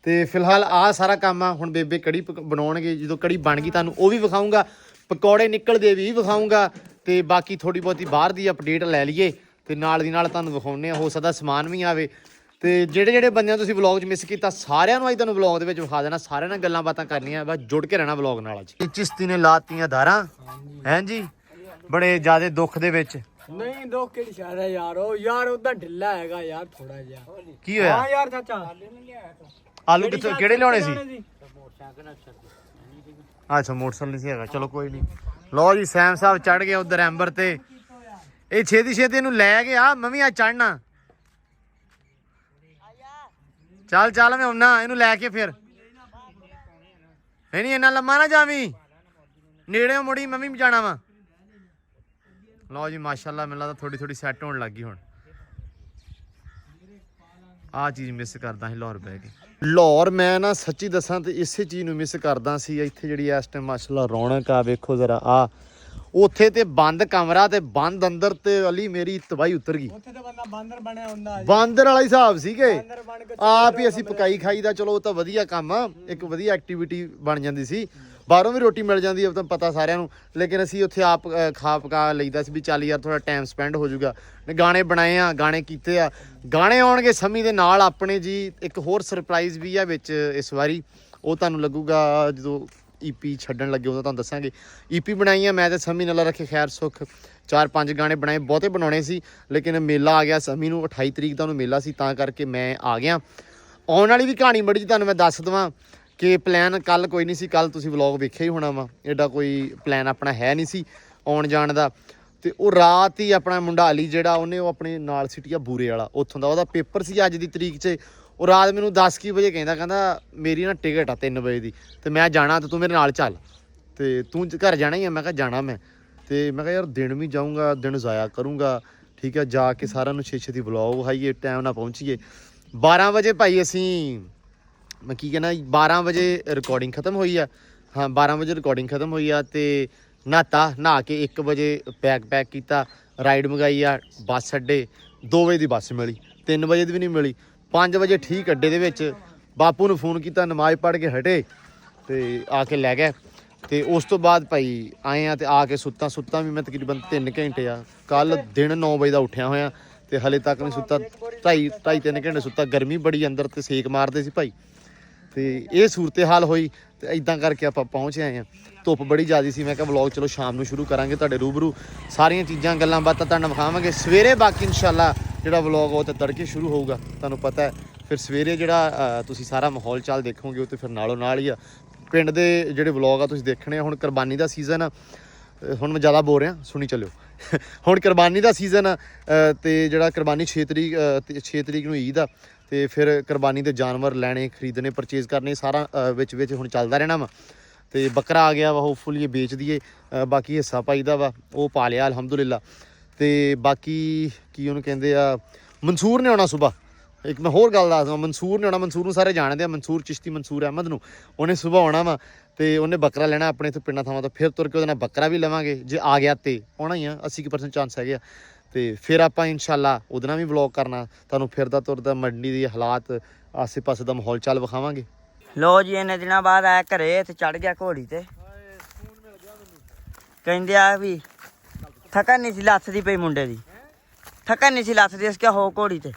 ਤੇ ਫਿਲਹਾਲ ਆਹ ਸਾਰਾ ਕੰਮ ਆ। ਹੁਣ ਬੇਬੇ ਕੜੀ ਬਣਾਉਣਗੇ, ਜਦੋਂ ਕੜੀ ਬਣ ਗਈ ਤੁਹਾਨੂੰ ਉਹ ਵੀ ਵਿਖਾਊਂਗਾ, ਪਕੌੜੇ ਨਿਕਲਦੇ ਵੀ ਵਿਖਾਊਂਗਾ, ਤੇ ਬਾਕੀ ਥੋੜੀ ਬਹੁਤੀ ਬਾਹਰ ਦੀ ਅਪਡੇਟ ਲੈ ਲਈਏ ਤੇ ਨਾਲ ਦੀ ਨਾਲ ਤੁਹਾਨੂੰ ਵਿਖਾਉਣੇ ਆ। ਹੋ ਸਕਦਾ ਸਮਾਨ ਵੀ ਆਵੇ। ਤੇ ਜਿਹੜੇ ਬੰਦਿਆਂ ਤੁਸੀਂ ਵਲੌਗ 'ਚ ਮਿਸ ਕੀਤਾ ਸਾਰਿਆਂ ਨੂੰ ਅੱਜ ਤੁਹਾਨੂੰ ਵਲੌਗ ਦੇ ਵਿੱਚ ਵਿਖਾ ਦੇਣਾ, ਸਾਰਿਆਂ ਨਾਲ ਗੱਲਾਂ ਬਾਤਾਂ ਕਰਨੀਆਂ, ਬਸ ਜੁੜ ਕੇ ਰਹਿਣਾ ਵਲੌਗ ਨਾਲ। ਅੱਜ ਚਿਸ਼ਤੀ ਨੇ ਲਾਤੀਆਂ ਧਾਰਾਂ ਹੈਂ ਜੀ, ਬੜੇ ਜ਼ਿਆਦੇ ਦੁੱਖ ਦੇ ਵਿੱਚ। ਨਹੀਂ ਦੁੱਖ ਕਿਹੜੀ ਸ਼ਾਇਦ ਹੈ ਯਾਰ, ਉਹ ਯਾਰ ਉਹਦਾ ਢਿੱਲਾ ਹੈਗਾ ਯਾਰ ਥੋੜਾ ਜਿਹਾ। ਕੀ ਹੋਇਆ? ਹਾਂ ਯਾਰ ਚਾਚਾ ਆਲੂ ਕਿੱਥੋਂ ਕਿਹੜੇ ਲਿਆਉਣੇ ਸੀ? ਅੱਛਾ ਮੋਟਰਸਾਈਕਲ ਨਹੀਂ ਸੀ ਹੈਗਾ, ਚਲੋ ਕੋਈ ਨਹੀਂ। ਲਓ ਜੀ ਸੈਮ ਸਾਹਿਬ ਚੜ ਗਏ ਉਧਰ ਐਂਬਰ ਤੇ, ਇਹ ਛੇਤੀ ਇਹਨੂੰ ਲੈ ਗਿਆ, ਮੈਂ ਵੀ ਆ ਚੜਨਾ। ਚੱਲ ਚੱਲ ਮੈਂ ਆਉਣਾ ਇਹਨੂੰ ਲੈ ਕੇ, ਫਿਰ ਨਹੀਂ ਇੰਨਾ ਲੰਮਾ ਨਾ ਜਾਵੀਂ, ਨੇੜੇ ਮੁੜੀ ਮੈਂ ਵੀ ਜਾਣਾ ਵਾ। ਲਓ ਜੀ ਮਾਸ਼ਾਅੱਲਾ ਮੈਨੂੰ ਲੱਗਦਾ ਥੋੜੀ ਥੋੜੀ ਸੈੱਟ ਹੋਣ ਲੱਗੀ ਹੁਣ। ਆਹ ਚੀਜ਼ ਮਿਸ ਕਰਦਾ ਸੀ ਲਾਹੌਰ ਬਹਿ ਕੇ। ਲਾਹੌਰ ਮੈਂ ਨਾ ਸੱਚੀ ਦੱਸਾਂ ਤੇ ਇਸੇ ਚੀਜ਼ ਨੂੰ ਮਿਸ ਕਰਦਾ ਸੀ। ਇੱਥੇ ਜਿਹੜੀ ਇਸ ਟਾਈਮ ਮਾਸ਼ਾਅੱਲਾ ਰੌਣਕ ਆ, ਵੇਖੋ ਜ਼ਰਾ ਆ, ਉੱਥੇ ਤੇ ਬੰਦ ਕਮਰਾ ਤੇ ਬੰਦ ਅੰਦਰ ਤੇ ਅਲੀ ਮੇਰੀ ਤਬਾਹੀ ਉਤਰ ਗਈ। ਉੱਥੇ ਤੇ ਬੰਦਾ ਬਾਂਦਰ ਬਣਿਆ ਹੁੰਦਾ, ਬਾਂਦਰ ਵਾਲਾ ਹਿਸਾਬ ਸੀਗੇ। ਬਾਂਦਰ ਬਣ ਕੇ ਆਪ ਹੀ ਅਸੀਂ ਪਕਾਈ ਖਾਈ ਦਾ, ਚਲੋ ਉਹ ਤਾਂ ਵਧੀਆ ਕੰਮ ਆ, ਇੱਕ ਵਧੀਆ ਐਕਟੀਵਿਟੀ ਬਣ ਜਾਂਦੀ ਸੀ। ਬਾਹਰੋਂ ਵੀ ਰੋਟੀ ਮਿਲ ਜਾਂਦੀ ਹੈ ਤਾਂ ਪਤਾ ਸਾਰਿਆਂ ਨੂੰ, ਲੇਕਿਨ ਅਸੀਂ ਉੱਥੇ ਆਪ ਖਾ ਪਕਾ ਲਈਦਾ ਸੀ ਵੀ ਚੱਲ ਯਾਰ ਥੋੜਾ ਟਾਈਮ ਸਪੈਂਡ ਹੋ ਜਾਊਗਾ। ਗਾਣੇ ਬਣਾਏ ਆ, ਗਾਣੇ ਕੀਤੇ ਆ, ਗਾਣੇ ਆਉਣਗੇ ਸਮੀ ਦੇ ਨਾਲ ਆਪਣੇ ਜੀ। ਇੱਕ ਹੋਰ ਸਰਪ੍ਰਾਈਜ਼ ਵੀ ਆ ਵਿੱਚ ਇਸ ਵਾਰੀ, ਉਹ ਤੁਹਾਨੂੰ ਲੱਗੂਗਾ ਜਦੋਂ EP ਛੱਡਣ ਲੱਗੇ ਉਦੋਂ ਤੁਹਾਨੂੰ ਦੱਸਾਂਗੇ। EP ਬਣਾਈ ਆ ਮੈਂ ਤੇ ਸਮੀ ਨਾਲ, ਰੱਖੇ ਖੈਰ ਸੁੱਖ, 4-5 ਗਾਣੇ ਬਣਾਏ, ਬਹੁਤੇ ਬਣਾਉਣੇ ਸੀ ਲੇਕਿਨ ਮੇਲਾ ਆ ਗਿਆ ਸਮੀ ਨੂੰ, 28 ਤਰੀਕ ਦਾ ਉਹਨੂੰ ਮੇਲਾ ਸੀ, ਤਾਂ ਕਰਕੇ ਮੈਂ ਆ ਗਿਆ। ਆਉਣ ਵਾਲੀ ਵੀ ਕਹਾਣੀ ਬੜੀ ਜੀ ਤੁਹਾਨੂੰ ਮੈਂ ਦੱਸ ਦੇਵਾਂ ਕਿ ਪਲਾਨ ਕੱਲ ਕੋਈ ਨਹੀਂ ਸੀ, ਕੱਲ ਤੁਸੀਂ ਵਲੌਗ ਵੇਖਿਆ ਹੀ ਹੋਣਾ ਵਾ, ਐਡਾ ਕੋਈ ਪਲਾਨ ਆਪਣਾ ਹੈ ਨਹੀਂ ਸੀ ਆਉਣ ਜਾਣ ਦਾ। ਤੇ ਉਹ ਰਾਤ ਹੀ ਆਪਣਾ ਮੁੰਡਾ ਅਲੀ ਜਿਹੜਾ, ਉਹਨੇ ਉਹ ਆਪਣੇ ਨਾਲ ਸਿਟੀਆ ਬੂਰੇ ਵਾਲਾ, ਉੱਥੋਂ ਦਾ ਉਹਦਾ ਪੇਪਰ ਸੀ ਅੱਜ ਦੀ ਤਰੀਕ 'ਚ। ਉਹ ਰਾਤ ਮੈਨੂੰ 10 ਵਜੇ ਕਹਿੰਦਾ ਮੇਰੀ ਨਾ ਟਿਕਟ ਆ 3 ਵਜੇ ਦੀ ਤੇ ਮੈਂ ਜਾਣਾ ਤੇ ਤੂੰ ਮੇਰੇ ਨਾਲ ਚੱਲ, ਤੇ ਤੂੰ ਘਰ ਜਾਣਾ ਹੀ ਆ? ਮੈਂ ਕਿਹਾ ਜਾਣਾ ਮੈਂ। ਤੇ ਮੈਂ ਕਿਹਾ ਯਾਰ ਦਿਨ ਵੀ ਜਾਊਂਗਾ, ਦਿਨ ਜ਼ਾਇਆ ਕਰੂੰਗਾ, ਠੀਕ ਹੈ, ਜਾ ਕੇ ਸਾਰਿਆਂ ਨੂੰ ਛੇਤੀ ਵਲੌਗ ਵਿਖਾਈਏ, ਟਾਈਮ ਨਾਲ ਪਹੁੰਚੀਏ। 12 ਵਜੇ ਭਾਈ ਅਸੀਂ, ਮੈਂ ਕੀ ਕਹਿਣਾ, 12 ਵਜੇ ਰਿਕਾਰਡਿੰਗ ਖਤਮ ਹੋਈ ਆ, ਹਾਂ 12 ਵਜੇ ਰਿਕਾਰਡਿੰਗ ਖਤਮ ਹੋਈ ਆ। ਤੇ ਨਹਾ ਕੇ 1 ਵਜੇ ਪੈਕ ਕੀਤਾ, ਰਾਈਡ ਮੰਗਾਈ ਆ, ਬੱਸ ਅੱਡੇ 2 ਵਜੇ ਦੀ ਬੱਸ ਮਿਲੀ, 3 ਵਜੇ ਦੀ ਵੀ ਨਹੀਂ ਮਿਲੀ। 5 ਵਜੇ ਠੀਕ ਅੱਡੇ ਦੇ ਵਿੱਚ ਬਾਪੂ ਨੂੰ ਫੋਨ ਕੀਤਾ, ਨਮਾਜ਼ ਪੜ੍ਹ ਕੇ ਹਟੇ ਤੇ ਆ ਕੇ ਲੈ ਗਏ। ਤੇ ਉਸ ਤੋਂ ਬਾਅਦ ਭਾਈ ਆਏ ਆ ਤੇ ਆ ਕੇ ਸੁੱਤਾ ਵੀ ਮੈਂ ਤਕਰੀਬਨ 3 ਘੰਟੇ ਆ। ਕੱਲ ਦਿਨ 9 ਵਜੇ ਦਾ ਉੱਠਿਆ ਹੋਇਆ ਤੇ ਹਲੇ ਤੱਕ ਨਹੀਂ ਸੁੱਤਾ, 2.5-3 ਘੰਟੇ ਸੁੱਤਾ। ਗਰਮੀ ਬੜੀ ਅੰਦਰ ਤੇ ਸੇਕ ਮਾਰਦੇ ਸੀ ਭਾਈ, ਤੇ ਇਹ ਸੂਰਤ ਹਾਲ ਹੋਈ ਤੇ ਇਦਾਂ ਕਰਕੇ ਆਪਾਂ ਪਹੁੰਚ ਆਏ ਆ। ਧੁੱਪ ਬੜੀ ਜ਼ਿਆਦਾ ਸੀ, ਮੈਂ ਕਿਹਾ ਵਲੌਗ ਚਲੋ ਸ਼ਾਮ ਨੂੰ ਸ਼ੁਰੂ ਕਰਾਂਗੇ, ਤੁਹਾਡੇ ਰੂਬਰੂ ਸਾਰੀਆਂ ਚੀਜ਼ਾਂ ਗੱਲਾਂ ਬਾਤਾਂ ਤੁਹਾਨੂੰ ਵਿਖਾਵਾਂਗੇ ਸਵੇਰੇ। ਬਾਕੀ ਇਨਸ਼ਾਅੱਲਾ ਜਿਹੜਾ ਵਲੌਗ ਉਹ ਤੇ ਤੜਕੇ ਸ਼ੁਰੂ ਹੋਊਗਾ, ਤੁਹਾਨੂੰ ਪਤਾ ਹੈ। ਫਿਰ ਸਵੇਰੇ ਜਿਹੜਾ ਤੁਸੀਂ ਸਾਰਾ ਮਾਹੌਲ ਚਾਲ ਦੇਖੋਗੇ ਉਹ ਤੇ ਫਿਰ ਨਾਲੋਂ ਨਾਲ ਹੀ ਆ। ਪਿੰਡ ਦੇ ਜਿਹੜੇ ਵਲੌਗ ਆ ਤੁਸੀਂ ਦੇਖਣੇ ਆ। ਹੁਣ ਕੁਰਬਾਨੀ ਦਾ ਸੀਜ਼ਨ ਆ, ਹੁਣ ਮੈਂ ਜ਼ਿਆਦਾ ਬੋਲ ਰਿਹਾ, ਸੁਣੀ ਚੱਲਿਓ। ਹੁਣ ਕੁਰਬਾਨੀ ਦਾ ਸੀਜ਼ਨ ਆ ਤੇ ਜਿਹੜਾ ਕੁਰਬਾਨੀ 6 ਤਰੀਕ ਨੂੰ ਈਦ ਆ, ਤੇ ਫਿਰ ਕੁਰਬਾਨੀ ਦੇ ਜਾਨਵਰ ਲੈਣੇ, ਖਰੀਦਣੇ, ਪਰਚੇਜ਼ ਕਰਨੇ, ਸਾਰਾ ਵਿੱਚ ਹੁਣ ਚੱਲਦਾ ਰਹਿਣਾ ਵਾ। ਤੇ ਬੱਕਰਾ ਆ ਗਿਆ ਵਾ, ਹੋਪਫੁਲੀ ਇਹ ਵੇਚ ਦਈਏ, ਬਾਕੀ ਹਿੱਸਾ ਪਾਈਦਾ ਵਾ, ਉਹ ਪਾ ਲਿਆ ਅਲਹਮਦੁਲਿਲਾ। ਤੇ ਬਾਕੀ ਕੀ ਉਹਨੂੰ ਕਹਿੰਦੇ ਆ, ਮਨਸੂਰ ਨੇ ਆਉਣਾ ਸੁਬਾ। ਇੱਕ ਮੈਂ ਹੋਰ ਗੱਲ ਦੱਸਦਾ, ਮਨਸੂਰ ਨੇ ਆਉਣਾ, ਮਨਸੂਰ ਨੂੰ ਸਾਰੇ ਜਾਣਦੇ ਆ, ਮਨਸੂਰ ਚਿਸ਼ਤੀ, ਮਨਸੂਰ ਅਹਿਮਦ ਨੂੰ। ਉਹਨੇ ਸੁਬਾ ਆਉਣਾ ਵਾ ਤੇ ਉਹਨੇ ਬੱਕਰਾ ਲੈਣਾ ਆਪਣੇ ਇੱਥੇ ਪਿੰਡਾਂ ਥਾਵਾਂ ਤੋਂ, ਫਿਰ ਤੁਰ ਕੇ ਉਹਦੇ ਨਾਲ ਬੱਕਰਾ ਵੀ ਲਵਾਂਗੇ। ਜੇ ਆ ਗਿਆ ਤੇ ਆਉਣਾ ਹੀ ਆ, 80% ਚਾਂਸ ਹੈਗੇ ਆ। ਤੇ ਫਿਰ ਆਪਾਂ ਇਨਸ਼ਾਅੱਲਾ ਉਹਦੇ ਨਾਲ ਵੀ ਵਲੌਗ ਕਰਨਾ, ਤੁਹਾਨੂੰ ਫਿਰਦਾ ਤੁਰਦਾ ਮੰਡੀ ਦੇ ਹਾਲਾਤ, ਆਸੇ ਪਾਸੇ ਦਾ ਮਾਹੌਲ ਚਾਲ ਵਿਖਾਵਾਂਗੇ। ਲੋ ਜੀ ਇੰਨੇ ਦਿਨਾਂ ਬਾਅਦ ਆਇਆ ਘਰੇ ਤੇ ਚੜ ਗਿਆ ਘੋੜੀ ਤੇ। ਕਹਿੰਦੇ ਆ ਵੀ ਥਕਨ ਨਹੀਂ ਸੀ ਲੱਥਦੀ ਪਈ ਮੁੰਡੇ ਦੀ, ਥਕਨ ਨਹੀਂ ਸੀ ਲੱਥਦੀ। ਇਸ ਕਿਆ ਹੋ ਘੋੜੀ ਤੇ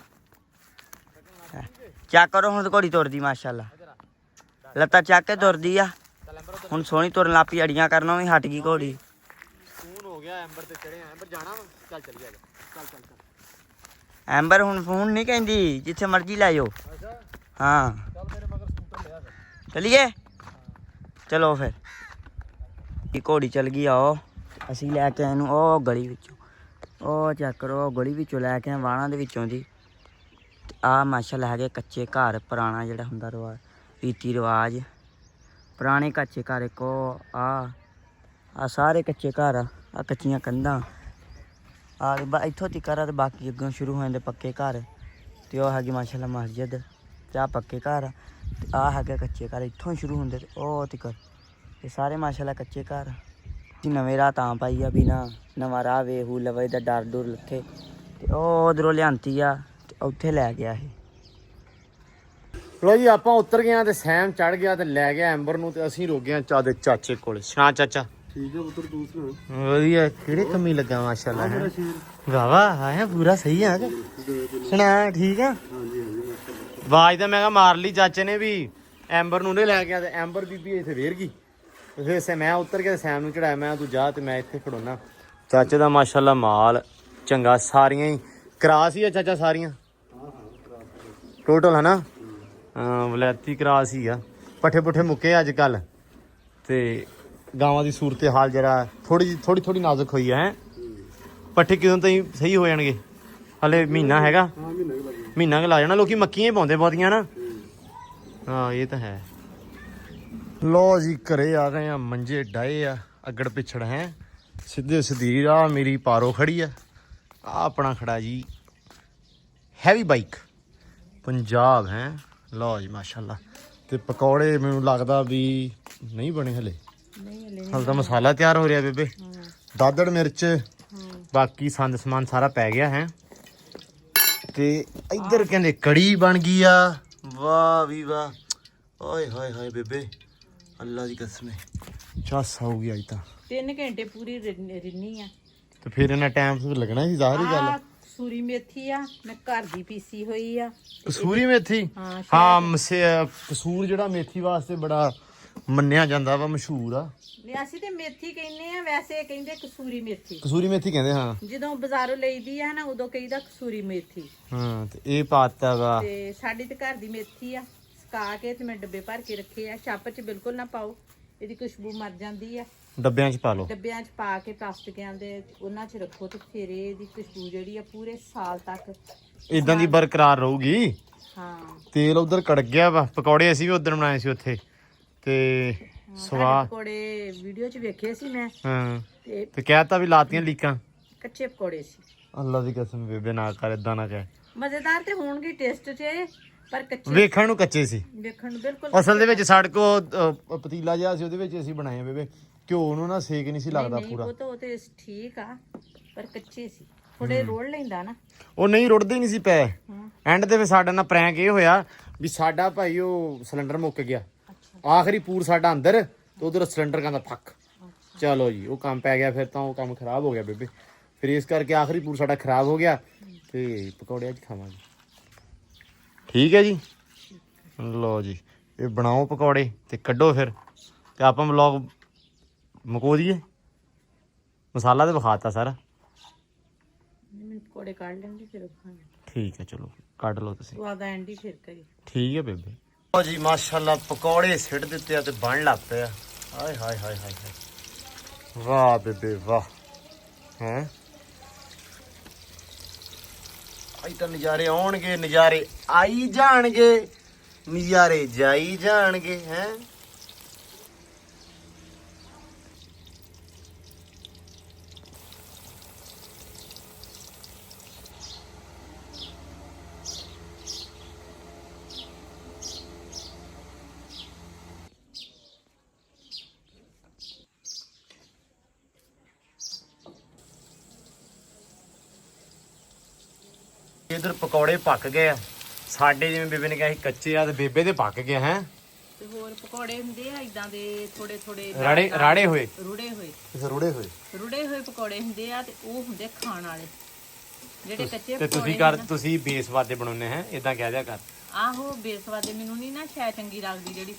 ਚੈੱਕ ਕਰੋ, ਹੁਣ ਘੋੜੀ ਤੁਰਦੀ ਮਾਸ਼ਾਅੱਲਾ, ਲੱਤਾਂ ਚੱਕ ਕੇ ਤੁਰਦੀ ਆ। ਹੁਣ ਸੋਹਣੀ ਤੁਰਨ ਲੱਗ ਪਈ, ਅੜੀਆਂ ਕਰਨੋਂ ਵੀ ਹਟ ਗਈ ਘੋੜੀ। ਫੋਨ ਹੋ ਗਿਆ, ਐਂਬਰ ਤੇ ਚੜੇ ਆ, ਐਂਬਰ ਜਾਣਾ ਵਾ, ਚੱਲ ਚੱਲੀਏ, ਚੱਲ। ਐਂਬਰ ਹੁਣ ਫੋਨ ਨਹੀਂ ਕਹਿੰਦੀ, ਜਿੱਥੇ ਮਰਜ਼ੀ ਲੈ ਜਾਓ। ਹਾਂ ਚਲੀਏ, ਚਲੋ ਫਿਰ। ਇਹ ਘੋੜੀ ਚਲ ਗਈ ਆ, ਉਹ ਅਸੀਂ ਲੈ ਕੇ ਆਏ ਇਹਨੂੰ ਉਹ ਗਲੀ ਵਿੱਚੋਂ, ਉਹ ਚੈੱਕ ਕਰੋ, ਉਹ ਗਲੀ ਵਿੱਚੋਂ ਲੈ ਕੇ ਆਏ, ਵਾਲਾਂ ਦੇ ਵਿੱਚੋਂ ਦੀ। ਆ ਮਾਸ਼ਾਅੱਲਾ ਹੈਗੇ ਕੱਚੇ ਘਰ, ਪੁਰਾਣਾ ਜਿਹੜਾ ਹੁੰਦਾ ਰੀਤੀ ਰਿਵਾਜ, ਪੁਰਾਣੇ ਕੱਚੇ ਘਰ। ਇੱਕ ਉਹ ਆ ਸਾਰੇ ਕੱਚੇ ਘਰ ਆ ਕੱਚੀਆਂ ਕੰਧਾਂ ਆ ਇੱਥੋਂ ਤੀਕਰ ਆ, ਤੇ ਬਾਕੀ ਅੱਗੋਂ ਸ਼ੁਰੂ ਹੋ ਜਾਂਦੇ ਪੱਕੇ ਘਰ। ਤੇ ਉਹ ਹੈਗੀ ਮਾਸ਼ਾਅੱਲਾ ਮਸਜਿਦ, ਤੇ ਆ ਪੱਕੇ ਘਰ ਆ, ਤੇ ਆ ਹੈਗੇ ਕੱਚੇ ਘਰ, ਇੱਥੋਂ ਸ਼ੁਰੂ ਹੁੰਦੇ ਤੇ ਉਹ ਤੀਕਰ। ਇਹ ਸਾਰੇ ਮਾਸ਼ਾਅੱਲਾ ਕੱਚੇ ਘਰ। ਨਵੇਂ ਰਾਹ ਤਾਂ ਪਾਈ ਆ ਵੀ ਨਾ ਨਵਾਂ ਰਾਹ ਵੇਹੂ ਲਵੇ ਦਾ ਡਰ ਡੁਰ ਲੱਥੇ, ਤੇ ਉਹ ਉਧਰੋਂ ਲਿਆਂਤੀ ਆ ਤੇ ਉੱਥੇ ਲੈ ਗਿਆ ਇਹ। ਲੋ ਜੀ ਆਪਾਂ ਉਤਰ ਗਏ ਤੇ ਸੈਮ ਚੜ ਗਿਆ ਤੇ ਲੈ ਗਿਆ ਐਂਬਰ ਨੂੰ, ਤੇ ਅਸੀਂ ਰੁਕ ਗਏ ਚਾਦੇ ਚਾਚੇ ਕੋਲੇ। ਸ਼ਾਂ ਚਾਚਾ ਠੀਕ ਹੈ ਪੁੱਤਰ, ਤੂੰ ਸੁਣਾ। ਵਧੀਆ, ਕਿਹੜੇ ਕੰਮੀ ਲੱਗਾ ਮਾਸ਼ਾਅੱਲਾ ਹੈ। ਵਾਹ ਵਾਹ, ਆਇਆ ਪੂਰਾ ਸਹੀ ਆ। ਸੁਣਾ ਠੀਕ ਆ? ਹਾਂਜੀ ਹਾਂਜੀ ਆਵਾਜ਼ ਤਾਂ ਮੈਂ ਕਿਹਾ ਮਾਰ ਲਈ ਚਾਚੇ ਨੇ ਵੀ ਐਂਬਰ ਨੂੰ ਨੇ ਲੈ ਗਿਆ ਤੇ ਐਂਬਰ ਬੀਬੀ ਇੱਥੇ ਵੇਰ ਗਈ ਤੇ ਫਿਰ ਮੈਂ ਉੱਤਰ ਕੇ ਸੈਮ ਨੂੰ ਚੜਾਇਆ ਮੈਂ ਤੂੰ ਜਾ ਤੇ ਮੈਂ ਇੱਥੇ ਖੜੋਣਾ। ਚਾਚੇ ਦਾ ਮਾਸ਼ਾਅੱਲਾ ਮਾਲ ਚੰਗਾ ਸਾਰੀਆਂ ਹੀ ਕਰਾਸ ਹੀ ਆ ਚਾਚਾ ਸਾਰੀਆਂ ਟੋਟਲ ਹਨਾ। ਹਾਂ ਵਲੈਤੀ ਕਰਾਸ ਹੀ ਆ। ਪੱਠੇ ਪੁੱਠੇ ਮੁੱਕੇ ਅੱਜ ਕੱਲ ਤੇ ਗਾਵਾਂ ਦੀ ਸੂਰਤ ਹਾਲ ਜਰਾ ਥੋੜੀ ਨਾਜ਼ੁਕ ਹੋਈ ਹੈ। ਪੱਠੇ ਕਿਦੋਂ ਤਾਈਂ ਸਹੀ ਹੋ ਜਾਣਗੇ? ਹਲੇ ਮਹੀਨਾ ਹੈਗਾ, ਮਹੀਨਾ ਕੁ ਲਾ ਜਾਣਾ। ਲੋਕੀ ਮੱਕੀਆਂ ਹੀ ਪਾਉਂਦੇ ਬਹੁਤੀਆਂ ਨਾ। ਹਾਂ ਇਹ ਤਾਂ ਹੈ। ਲੋ ਜੀ ਘਰੇ ਆ ਗਏ ਆ, ਮੰਜੇ ਡਾਏ ਆ ਅੱਗੜ ਪਿਛੜ ਹੈ ਸਿੱਧੇ ਸਿੱਧੀ। ਆ ਮੇਰੀ ਪਾਰੋ ਖੜੀ ਆ ਆਪਣਾ ਖੜਾ ਜੀ ਹੈਵੀ ਬਾਈਕ ਪੰਜਾਬ ਹੈ। ਲਓ ਜੀ ਮਾਸ਼ਾਅੱਲਾ। ਤੇ ਪਕੌੜੇ ਮੈਨੂੰ ਲੱਗਦਾ ਵੀ ਨਹੀਂ ਬਣੇ ਹਲੇ ਹਾਲੇ ਤਾਂ ਮਸਾਲਾ ਤਿਆਰ ਹੋ ਰਿਹਾ ਬੇਬੇ। ਦਾਦੜ ਮਿਰਚ ਬਾਕੀ ਸੰਦ ਸਮਾਨ ਸਾਰਾ ਪੈ ਗਿਆ ਹੈ। ਤੇ ਇੱਧਰ ਕਹਿੰਦੇ ਕੜੀ ਬਣ ਗਈ ਆ। ਵਾਹ ਵੀ ਵਾਹ ਓਏ ਹੋਏ ਹੋਏ ਬੇਬੇ ਅੱਲਾ ਦੀ ਕਸਮ ਚੱਸ ਹੋ ਗਈ ਅੱਜ ਤਾਂ 3 ਘੰਟੇ ਪੂਰੀ ਰਿੰਨੀ ਆ। ਤੇ ਫਿਰ ਇਹਨਾਂ ਟਾਈਮ ਲੱਗਣਾ ਸੀ ਜ਼ਾਹਰੀ ਗੱਲ। ਆਹ ਕਸੂਰੀ ਮੇਥੀ ਆ ਮੈਂ ਘਰ ਦੀ ਪੀਸੀ ਹੋਈ ਆ। ਕਸੂਰੀ ਮੇਥੀ ਹਾਂ ਕਸੂਰ ਜਿਹੜਾ ਮੇਥੀ ਵਾਸਤੇ ਬੜਾ ਮੰਨਿਆ ਜਾਂਦਾ ਵਾ, ਮਸ਼ਹੂਰ ਆ। ਨਹੀਂ ਅਸੀਂ ਤੇ ਮੇਥੀ ਕਹਿੰਦੇ ਆ, ਵੈਸੇ ਕਹਿੰਦੇ ਕਸੂਰੀ ਮੇਥੀ। ਕਸੂਰੀ ਮੇਥੀ ਕਹਿੰਦੇ ਹਾਂ। ਜਦੋਂ ਬਾਜ਼ਾਰੋਂ ਲਈਦੀ ਆ ਨਾ ਉਦੋਂ ਕਹੀਦਾ ਕਸੂਰੀ ਮੇਥੀ। ਹਾਂ ਤੇ ਇਹ ਪਾਤਾ ਵਾ ਤੇ ਸਾਡੀ ਤੇ ਘਰ ਦੀ ਮੇਥੀ ਆ। ਸੁਕਾ ਕੇ ਤੇ ਮੈਂ ਡੱਬੇ ਭਰ ਕੇ ਰੱਖੇ ਆ। ਚੱਪ 'ਚ ਬਿਲਕੁਲ ਨਾ ਪਾਓ, ਇਹਦੀ ਖੁਸ਼ਬੂ ਮਰ ਜਾਂਦੀ ਆ। ਡੱਬਿਆਂ 'ਚ ਪਾ ਲਓ। ਡੱਬਿਆਂ 'ਚ ਪਾ ਕੇ ਪਲਾਸਟਿਕਾਂ ਦੇ ਉਹਨਾਂ 'ਚ ਰੱਖੋ ਤੇ ਫਿਰ ਇਹਦੀ ਖੁਸ਼ਬੂ ਜਿਹੜੀ ਆ ਪੂਰੇ ਸਾਲ ਤੱਕ ਇਦਾਂ ਦੀ ਬਰਕਰਾਰ ਰਹੂਗੀ। ਹਾਂ ਤੇਲ ਉਧਰ ਕੜ ਗਿਆ ਵਾ। ਪਕੌੜੇ ਅਸੀਂ ਵੀ ਉਧਰ ਬਣਾਏ ਸੀ ਉੱਥੇ ਤੇ ਸਵਾਦ ਪਕੌੜੇ ਵੀਡੀਓ 'ਚ ਵੇਖੇ ਸੀ ਮੈਂ। ਹਾਂ ਤੇ ਤੇ ਕਹਿਤਾ ਵੀ ਲਾਤੀਆਂ ਲੀਕਾਂ। ਕੱਚੇ ਪਕੌੜੇ ਸੀ। ਅੱਲਾ ਦੀ ਕਸਮ ਬੇਬੇ ਨਾ ਕਰ ਇਦਾਂ ਨਾ ਕਹਿ। ਮਜ਼ੇਦਾਰ ਤੇ ਹੋਣਗੇ ਟੇਸਟ 'ਚ ਪਰ ਕੱਚੇ ਵੇਖਣ ਨੂੰ ਕੱਚੇ ਸੀ। ਵੇਖਣ ਨੂੰ ਬਿਲਕੁਲ ਅਸਲ ਦੇ ਵਿੱਚ ਸਾਡੇ ਕੋ ਪਤੀਲਾ ਜਿਹਾ ਸੀ ਉਹਦੇ ਵਿੱਚ ਅਸੀਂ ਬਣਾਏ ਆ ਬੇਬੇ। ਘਿਓ ਨੂੰ ਨਾ ਸੇਕ ਨਹੀਂ ਸੀ ਲੱਗਦਾ ਪੂਰਾ। ਉਹ ਤੇ ਠੀਕ ਆ ਪਰ ਕੱਚੇ ਸੀ। ਥੋੜੇ ਰੋੜ ਲੈਂਦਾ ਨਾ ਉਹ ਨਹੀਂ ਰੁੜਦੇ ਨਹੀਂ ਸੀ ਪੈ। ਐਂਡ ਤੇ ਫਿਰ ਸਾਡਾ ਨਾਲ ਪ੍ਰੈਂਕ ਇਹ ਹੋਇਆ ਵੀ ਸਾਡਾ ਭਾਈ ਉਹ ਸਿਲੰਡਰ ਮੁੱਕ ਗਿਆ। ਆਖਰੀ ਪੂਰ ਸਾਡਾ ਅੰਦਰ ਤੇ ਉਧਰ ਸਿਲੰਡਰ ਕਹਿੰਦਾ ਫੱਕ। ਚਲੋ ਜੀ ਉਹ ਕੰਮ ਪੈ ਗਿਆ। ਫਿਰ ਤਾਂ ਉਹ ਕੰਮ ਖਰਾਬ ਹੋ ਗਿਆ ਬੇਬੇ। ਫਿਰ ਇਸ ਕਰਕੇ ਆਖਰੀ ਪੂਰ ਸਾਡਾ ਖਰਾਬ ਹੋ ਗਿਆ ਤੇ ਪਕੌੜੇ ਅੱਜ ਖਾਵਾਂਗੇ। ਠੀਕ ਹੈ ਜੀ। ਲਓ ਜੀ ਇਹ ਬਣਾਓ ਪਕੌੜੇ ਤੇ ਕੱਢੋ ਫਿਰ ਤੇ ਆਪਾਂ ਵਲੌਗ ਮੁਕੋ ਦਈਏ। ਮਸਾਲਾ ਤੇ ਵਿਖਾਤਾ ਸਾਰਾ। ਮੈਂ ਪਕੌੜੇ ਕੱਢ ਲੈਂਦੀ ਫਿਰ ਖਾਣੇ। ਠੀਕ ਹੈ ਚਲੋ ਕੱਢ ਲਓ ਤੁਸੀਂ। ਤੂੰ ਆਦਾ ਐਂਡੀ ਫਿਰ ਕਰੀ। ਠੀਕ ਹੈ ਬੇਬੇ। ਲਓ ਜੀ ਮਾਸ਼ਾਅੱਲਾ ਪਕੌੜੇ ਸਿੱਟ ਦਿੱਤੇ ਆ ਤੇ ਬਣ ਲੱਗ ਪਏ ਆ। ਹਾਏ ਹਾਏ ਹਾਏ ਹਾਏ ਵਾਹ ਬੇਬੇ ਵਾਹ ਹੈ। ਅੱਜ ਤਾਂ ਨਜ਼ਾਰੇ ਆਉਣਗੇ, ਨਜ਼ਾਰੇ ਆਈ ਜਾਣਗੇ, ਨਜ਼ਾਰੇ ਜਾਈ ਜਾਣਗੇ ਹੈ। ਇਧਰ ਪਕੌੜੇ ਪੱਕ ਗਏ ਆ ਸਾਡੇ, ਜਿਵੇਂ ਬੇਬੇ ਨੇ ਕਿਹਾ ਸੀ ਕੱਚੇ ਆ ਤੇ ਬੇਬੇ ਦੇ ਪੱਕ ਗਏ ਹੈ। ਤੇ ਹੋਰ ਪਕੌੜੇ ਹੁੰਦੇ ਆ ਇਦਾਂ ਦੇ ਥੋੜੇ ਥੋੜੇ ਰਾੜੇ ਹੋਏ ਰੁੜੇ ਹੋਏ ਪਕੌੜੇ ਹੁੰਦੇ ਆ ਤੇ ਉਹ ਹੁੰਦੇ ਖਾਣ ਵਾਲੇ। ਜਿਹੜੇ ਕੱਚੇ ਤੇ ਤੁਸੀਂ ਬੇਸਵਾਦੇ ਬਣਾਉਨੇ ਹੈ ਇਦਾਂ ਕਹਿ ਦਿਆ ਕਰ। ਆਹੋ ਬੇਸਵਾਦੇ ਮੈਨੂੰ ਨਹੀਂ ਨਾ ਸ਼ਾਇਦ ਚੰਗੀ ਲੱਗਦੀ। ਜਿਹੜੀ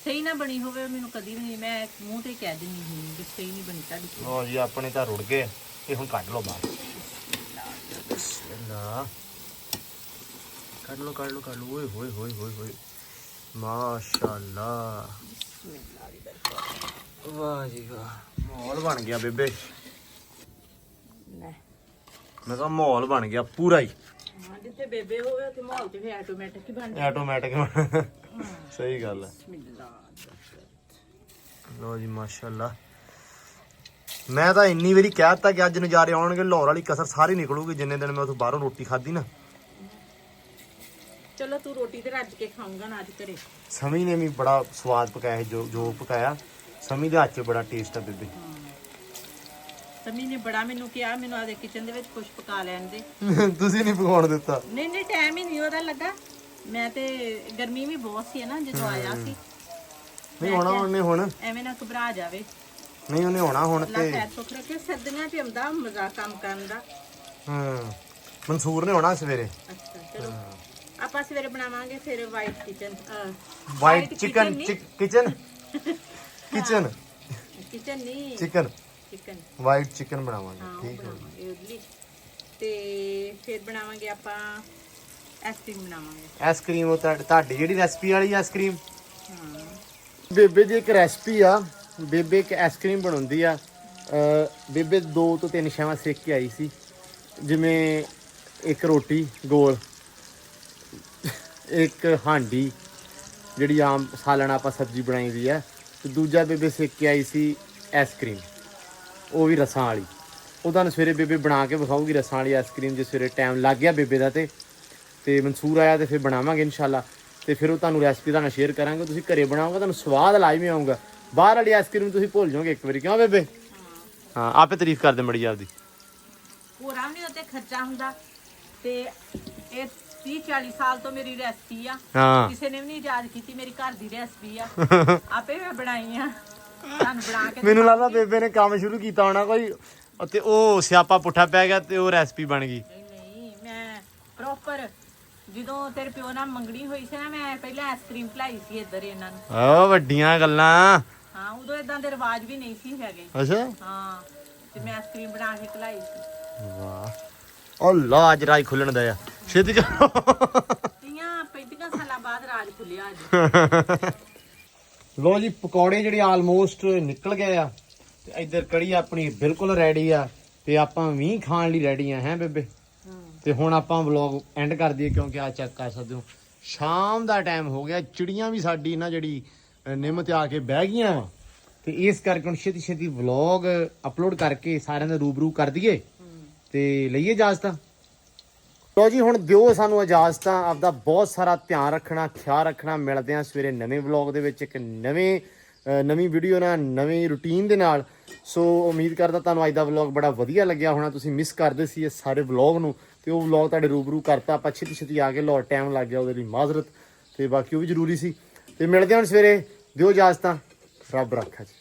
ਸਹੀ ਨਾ ਬਣੀ ਹੋਵੇ ਮੈਨੂੰ ਕਦੀ ਵੀ ਨਹੀਂ, ਮੈਂ ਮੂੰਹ ਤੇ ਕਹਿ ਦਿੰਦੀ ਹੁੰਦੀ ਕਿ ਸਹੀ ਨਹੀਂ ਬਣੀ ਤੁਹਾਡੀ। ਲੋ ਜੀ ਆਪਣੇ ਤਾਂ ਰੁੜ ਗਏ ਇਹ ਹੁਣ ਕੱਢ ਲਓ ਬਾਹਰ। ਬਿਸਮਿਲ੍ਲਾ ਕੱਢ ਲਓ ਓਏ ਹੋਏ ਹੋਏ ਹੋਏ ਹੋਏ ਮਾਸ਼ਾਅੱਲਾ ਵਾਹ ਜੀ ਵਾਹ। ਮਾਹੌਲ ਬਣ ਗਿਆ ਬੇਬੇ। ਮੈਂ ਕਿਹਾ ਮਾਹੌਲ ਬਣ ਗਿਆ ਪੂਰਾ ਹੀ। ਹਾਂ ਜਿੱਥੇ ਬੇਬੇ ਹੋਵੇ ਉੱਥੇ ਮਾਹੌਲ ਤੇ ਫਿਰ ਆਟੋਮੈਟਿਕ ਹੀ ਬਣ ਆਟੋਮੈਟਿਕ ਸਹੀ ਗੱਲ ਹੈ। ਲੋ ਜੀ ਮਾਸ਼ਾਅੱਲਾ। ਮੈਂ ਤਾਂ ਇੰਨੀ ਵਾਰੀ ਕਹਿ ਦਿੱਤਾ ਕਿ ਅੱਜ ਨਜ਼ਾਰੇ ਆਉਣਗੇ। ਲਾਹੌਰ ਵਾਲੀ ਕਸਰ ਸਾਰੀ ਨਿਕਲੂਗੀ ਜਿੰਨੇ ਦਿਨ ਮੈਂ ਉੱਥੋਂ ਬਾਹਰੋਂ ਰੋਟੀ ਖਾਧੀ ਨਾ। ਚਲੋ ਤੂੰ ਰੋਟੀ ਤੇ ਰੱਜ ਕੇ ਖਾਊਂਗਾ ਨਾ ਅੱਜ ਘਰੇ। ਸਮੀ ਨੇ ਵੀ ਬੜਾ ਸਵਾਦ ਪਕਾਇਆ ਜੋ ਪਕਾਇਆ। ਸਮੀ ਦੇ ਹੱਥ 'ਚ ਬੜਾ ਟੇਸਟ ਆ ਬੇਬੇ। ਸਮੀ ਨੇ ਬੜਾ ਮੈਨੂੰ ਕਿਹਾ ਮੈਨੂੰ ਆਦੇ ਕਿਚਨ ਦੇ ਵਿੱਚ ਕੁਝ ਪਕਾ ਲੈਣ ਦੇ। ਤੁਸੀਂ ਨਹੀਂ ਪਕਾਉਣ ਦਿੱਤਾ। ਨਹੀਂ ਟਾਈਮ ਹੀ ਨਹੀਂ ਉਹਦਾ ਲੱਗਾ। ਮੈਂ ਤੇ ਗਰਮੀ ਵੀ ਬਹੁਤ ਸੀ ਨਾ ਜਦੋਂ ਆਇਆ ਸੀ। ਨਹੀਂ ਹੋਣਾ ਉਹਨੇ ਹੁਣ ਐਵੇਂ ਨਾ ਘਬਰਾ ਜਾਵੇ। ਨਹੀਂ ਉਹਨੇ ਹੋਣਾ ਹੁਣ ਅੱਲਾ ਤੇ ਖੈਰ ਸੁੱਖ ਰੱਖੇ। ਸਰਦੀਆਂ 'ਚ ਆਉਂਦਾ ਮਜ਼ਾ ਕੰਮ ਕਰਨ ਦਾ। ਹਾਂ ਮਨਸੂਰ ਨੇ ਹੋਣਾ ਸਵੇਰੇ। ਅੱਛਾ ਚਲੋ ਆਪਾਂ ਸਵੇਰੇ ਬਣਾਵਾਂਗੇ ਫਿਰ white kitchen white chicken kitchen ਨਹੀਂ ਚਿਕਨ ਚਿਕਨ ਵਾਈਟ ਚਿਕਨ ਬਣਾਵਾਂਗੇ ਹਾਂ ਉਹ ਠੀਕ ਹੈ ਬਣਾਵਾਂਗੇ ਉਹਦੇ ਲਈ ਤੇ ਫਿਰ ਬਣਾਵਾਂਗੇ ਆਪਾਂ ਆਈਸਕ੍ਰੀਮ ਬਣਾਵਾਂਗੇ ਆਈਸਕ੍ਰੀਮ ਉਹ ਤੁਹਾਡੀ ਜਿਹੜੀ ਰੈਸਪੀ ਵਾਲੀ ਆਈਸਕ੍ਰੀਮ ਹਾਂ ਬੇਬੇ ਦੀ ਇੱਕ ਰੈਸਪੀ ਆ ਬੇਬੇ ਇੱਕ ਆਈਸਕ੍ਰੀਮ ਬਣਾਉਂਦੀ ਆ ਬੇਬੇ 2 ਤੋਂ 3 ਸ਼ੈਵਾਂ ਸਿੱਖ ਕੇ ਆਈ ਸੀ ਜਿਵੇਂ ਇੱਕ ਰੋਟੀ ਗੋਲ ਇੱਕ ਹਾਂਡੀ ਜਿਹੜੀ ਆਮ ਸਾਲਣ ਆਪਾਂ ਸਬਜ਼ੀ ਬਣਾਈ ਦੀ ਆ ਤੇ ਦੂਜਾ ਬੇਬੇ ਸਿੱਖ ਕੇ ਆਈ ਸੀ ਆਈਸਕ੍ਰੀਮ ਉਹ ਵੀ ਰਸਾਂ ਵਾਲੀ ਉਹ ਤੁਹਾਨੂੰ ਸਵੇਰੇ ਬੇਬੇ ਬਣਾ ਕੇ ਵਿਖਾਊਗੀ ਰਸਾਂ ਵਾਲੀ ਆਈਸਕ੍ਰੀਮ ਜੇ ਸਵੇਰੇ ਟਾਈਮ ਲੱਗ ਗਿਆ ਬੇਬੇ ਦਾ ਤੇ ਮਨਸੂਰ ਆਇਆ ਤੇ ਫਿਰ ਬਣਾਵਾਂਗੇ ਇਨਸ਼ਾਅੱਲਾ ਤੇ ਫਿਰ ਉਹ ਤੁਹਾਨੂੰ ਰੈਸਪੀ ਤੁਹਾਨੂੰ ਸ਼ੇਅਰ ਕਰਾਂਗੇ ਤੁਸੀਂ ਘਰੇ ਬਣਾਓਗੇ ਤੁਹਾਨੂੰ ਸਵਾਦ ਲਾਜ਼ਮੀ ਆਊਗਾ ਬਾਹਰ ਵਾਲੀ ਆਈਸਕ੍ਰੀਮ ਤੁਸੀਂ ਭੁੱਲ ਜਾਓਗੇ ਇੱਕ ਵਾਰੀ ਕਿਉਂ ਬੇਬੇ ਹਾਂ ਆਪੇ ਤਾਰੀਫ ਕਰਦੇ ਮੜੀ ਆਪਦੀ ਪੂਰਾ ਵੀ ਉੱਤੇ ਖਰਚਾ ਹੁੰਦਾ ਤੇ ਇਹ 30-40 ਸਾਲ ਤੋਂ ਮੇਰੀ ਰੈਸਪੀ ਆ ਹਾਂ ਕਿਸੇ ਨੇ ਵੀ ਨਹੀਂ ਯਾਦ ਕੀਤੀ ਮੇਰੀ ਘਰ ਦੀ ਰੈਸਪੀ ਆ ਆਪੇ ਮੈਂ ਬਣਾਈ ਆ ਤੁਹਾਨੂੰ ਬਣਾ ਕੇ ਮੈਨੂੰ ਲੱਗਦਾ ਬੇਬੇ ਨੇ ਕੰਮ ਸ਼ੁਰੂ ਕੀਤਾ ਹੋਣਾ ਕੋਈ ਤੇ ਉਹ ਸਿਆਪਾ ਪੁੱਠਾ ਪੈ ਗਿਆ ਤੇ ਉਹ ਰੈਸਪੀ ਬਣ ਗਈ ਨਹੀਂ ਮੈਂ ਪ੍ਰੋਪਰ ਜਦੋਂ ਤੇਰੇ ਪਿਓ ਨਾਲ ਮੰਗਣੀ ਹੋਈ ਸੀ ਨਾ ਮੈਂ ਪਹਿਲਾਂ ਆਈਸਕ੍ਰੀਮ ਖਲਾਈ ਸੀ ਇੱਧਰ ਇਹਨਾਂ ਨੂੰ ਓ ਵੱਡੀਆਂ ਗੱਲਾਂ ਹਾਂ ਉਦੋਂ ਇਦਾਂ ਦੇ ਰਿਵਾਜ ਵੀ ਨਹੀਂ ਸੀ ਹੈਗੇ ਅੱਛਾ ਹਾਂ ਤੇ ਮੈਂ ਆਈਸਕ੍ਰੀਮ ਬਣਾ ਕੇ ਖਲਾਈ ਸੀ ਵਾਹ ਓ ਲਾ ਅੱਜ ਰਾਜ ਖੁੱਲਣ ਦਾ ਆ ਛੇਤੀ ਕਰੋ 35 ਸਾਲਾਂ ਬਾਅਦ ਰਾਜ ਖੁੱਲਿਆ ਅੱਜ ਲੋ ਜੀ ਪਕੌੜੇ ਜਿਹੜੇ ਆਲਮੋਸਟ ਨਿਕਲ ਗਏ ਆ ਤੇ ਇੱਧਰ ਕੜੀ ਆਪਣੀ ਬਿਲਕੁਲ ਰੈਡੀ ਆ ਤੇ ਆਪਾਂ ਵੀ ਖਾਣ ਲਈ ਰੈਡੀ ਆ ਹੈ ਬੇਬੇ ਤੇ ਹੁਣ ਆਪਾਂ ਵਲੌਗ ਐਂਡ ਕਰ ਦਈਏ ਕਿਉਂਕਿ ਆ ਚੈੱਕ ਕਰ ਸਕਦੇ ਹੋ ਸ਼ਾਮ ਦਾ ਟਾਈਮ ਹੋ ਗਿਆ ਚਿੜੀਆਂ ਵੀ ਸਾਡੀ ਨਾ ਜਿਹੜੀ ਨਿੰਮ ਤੇ ਆ ਕੇ ਬਹਿ ਗਈਆਂ ਵਾ ਤੇ ਇਸ ਕਰਕੇ ਹੁਣ ਛੇਤੀ ਛੇਤੀ ਵਲੌਗ ਅਪਲੋਡ ਕਰਕੇ ਸਾਰਿਆਂ ਦੇ ਰੂਬਰੂ ਕਰ ਦਈਏ ਤੇ ਲਈਏ ਇਜਾਜ਼ਤ ਲੋ ਜੀ ਹੁਣ ਦਿਓ ਸਾਨੂੰ ਇਜਾਜ਼ਤਾਂ ਆਪਦਾ ਬਹੁਤ ਸਾਰਾ ਧਿਆਨ ਰੱਖਣਾ ਖਿਆਲ ਰੱਖਣਾ ਮਿਲਦੇ ਆ ਸਵੇਰੇ ਨਵੇਂ ਵਲੌਗ ਦੇ ਵਿੱਚ ਇੱਕ ਨਵੀਂ ਵੀਡੀਓ ਨਾਲ ਨਵੀਂ ਰੂਟੀਨ ਦੇ ਨਾਲ ਸੋ ਉਮੀਦ ਕਰਦਾ ਤੁਹਾਨੂੰ ਅੱਜ ਦਾ ਵਲੌਗ ਬੜਾ ਵਧੀਆ ਲੱਗਿਆ ਹੋਣਾ ਤੁਸੀਂ ਮਿਸ ਕਰਦੇ ਸੀ ਇਹ ਸਾਰੇ ਵਲੌਗ ਨੂੰ ਤੇ ਉਹ ਵਲੌਗ ਤੁਹਾਡੇ ਰੂਬਰੂ ਕਰਤਾ ਆਪਾਂ ਛੇਤੀ ਛੇਤੀ ਆ ਕੇ ਲਾਹੌਰ ਟਾਈਮ ਲੱਗ ਗਿਆ ਉਹਦੇ ਲਈ ਮਾਜ਼ਰਤ ਤੇ ਬਾਕੀ ਉਹ ਵੀ ਜ਼ਰੂਰੀ ਸੀ ਤੇ ਮਿਲਦੇ ਹਾਂ ਹੁਣ ਸਵੇਰੇ ਦਿਓ ਇਜਾਜ਼ਤਾਂ ਰੱਬ ਰੱਖਾ ਜੀ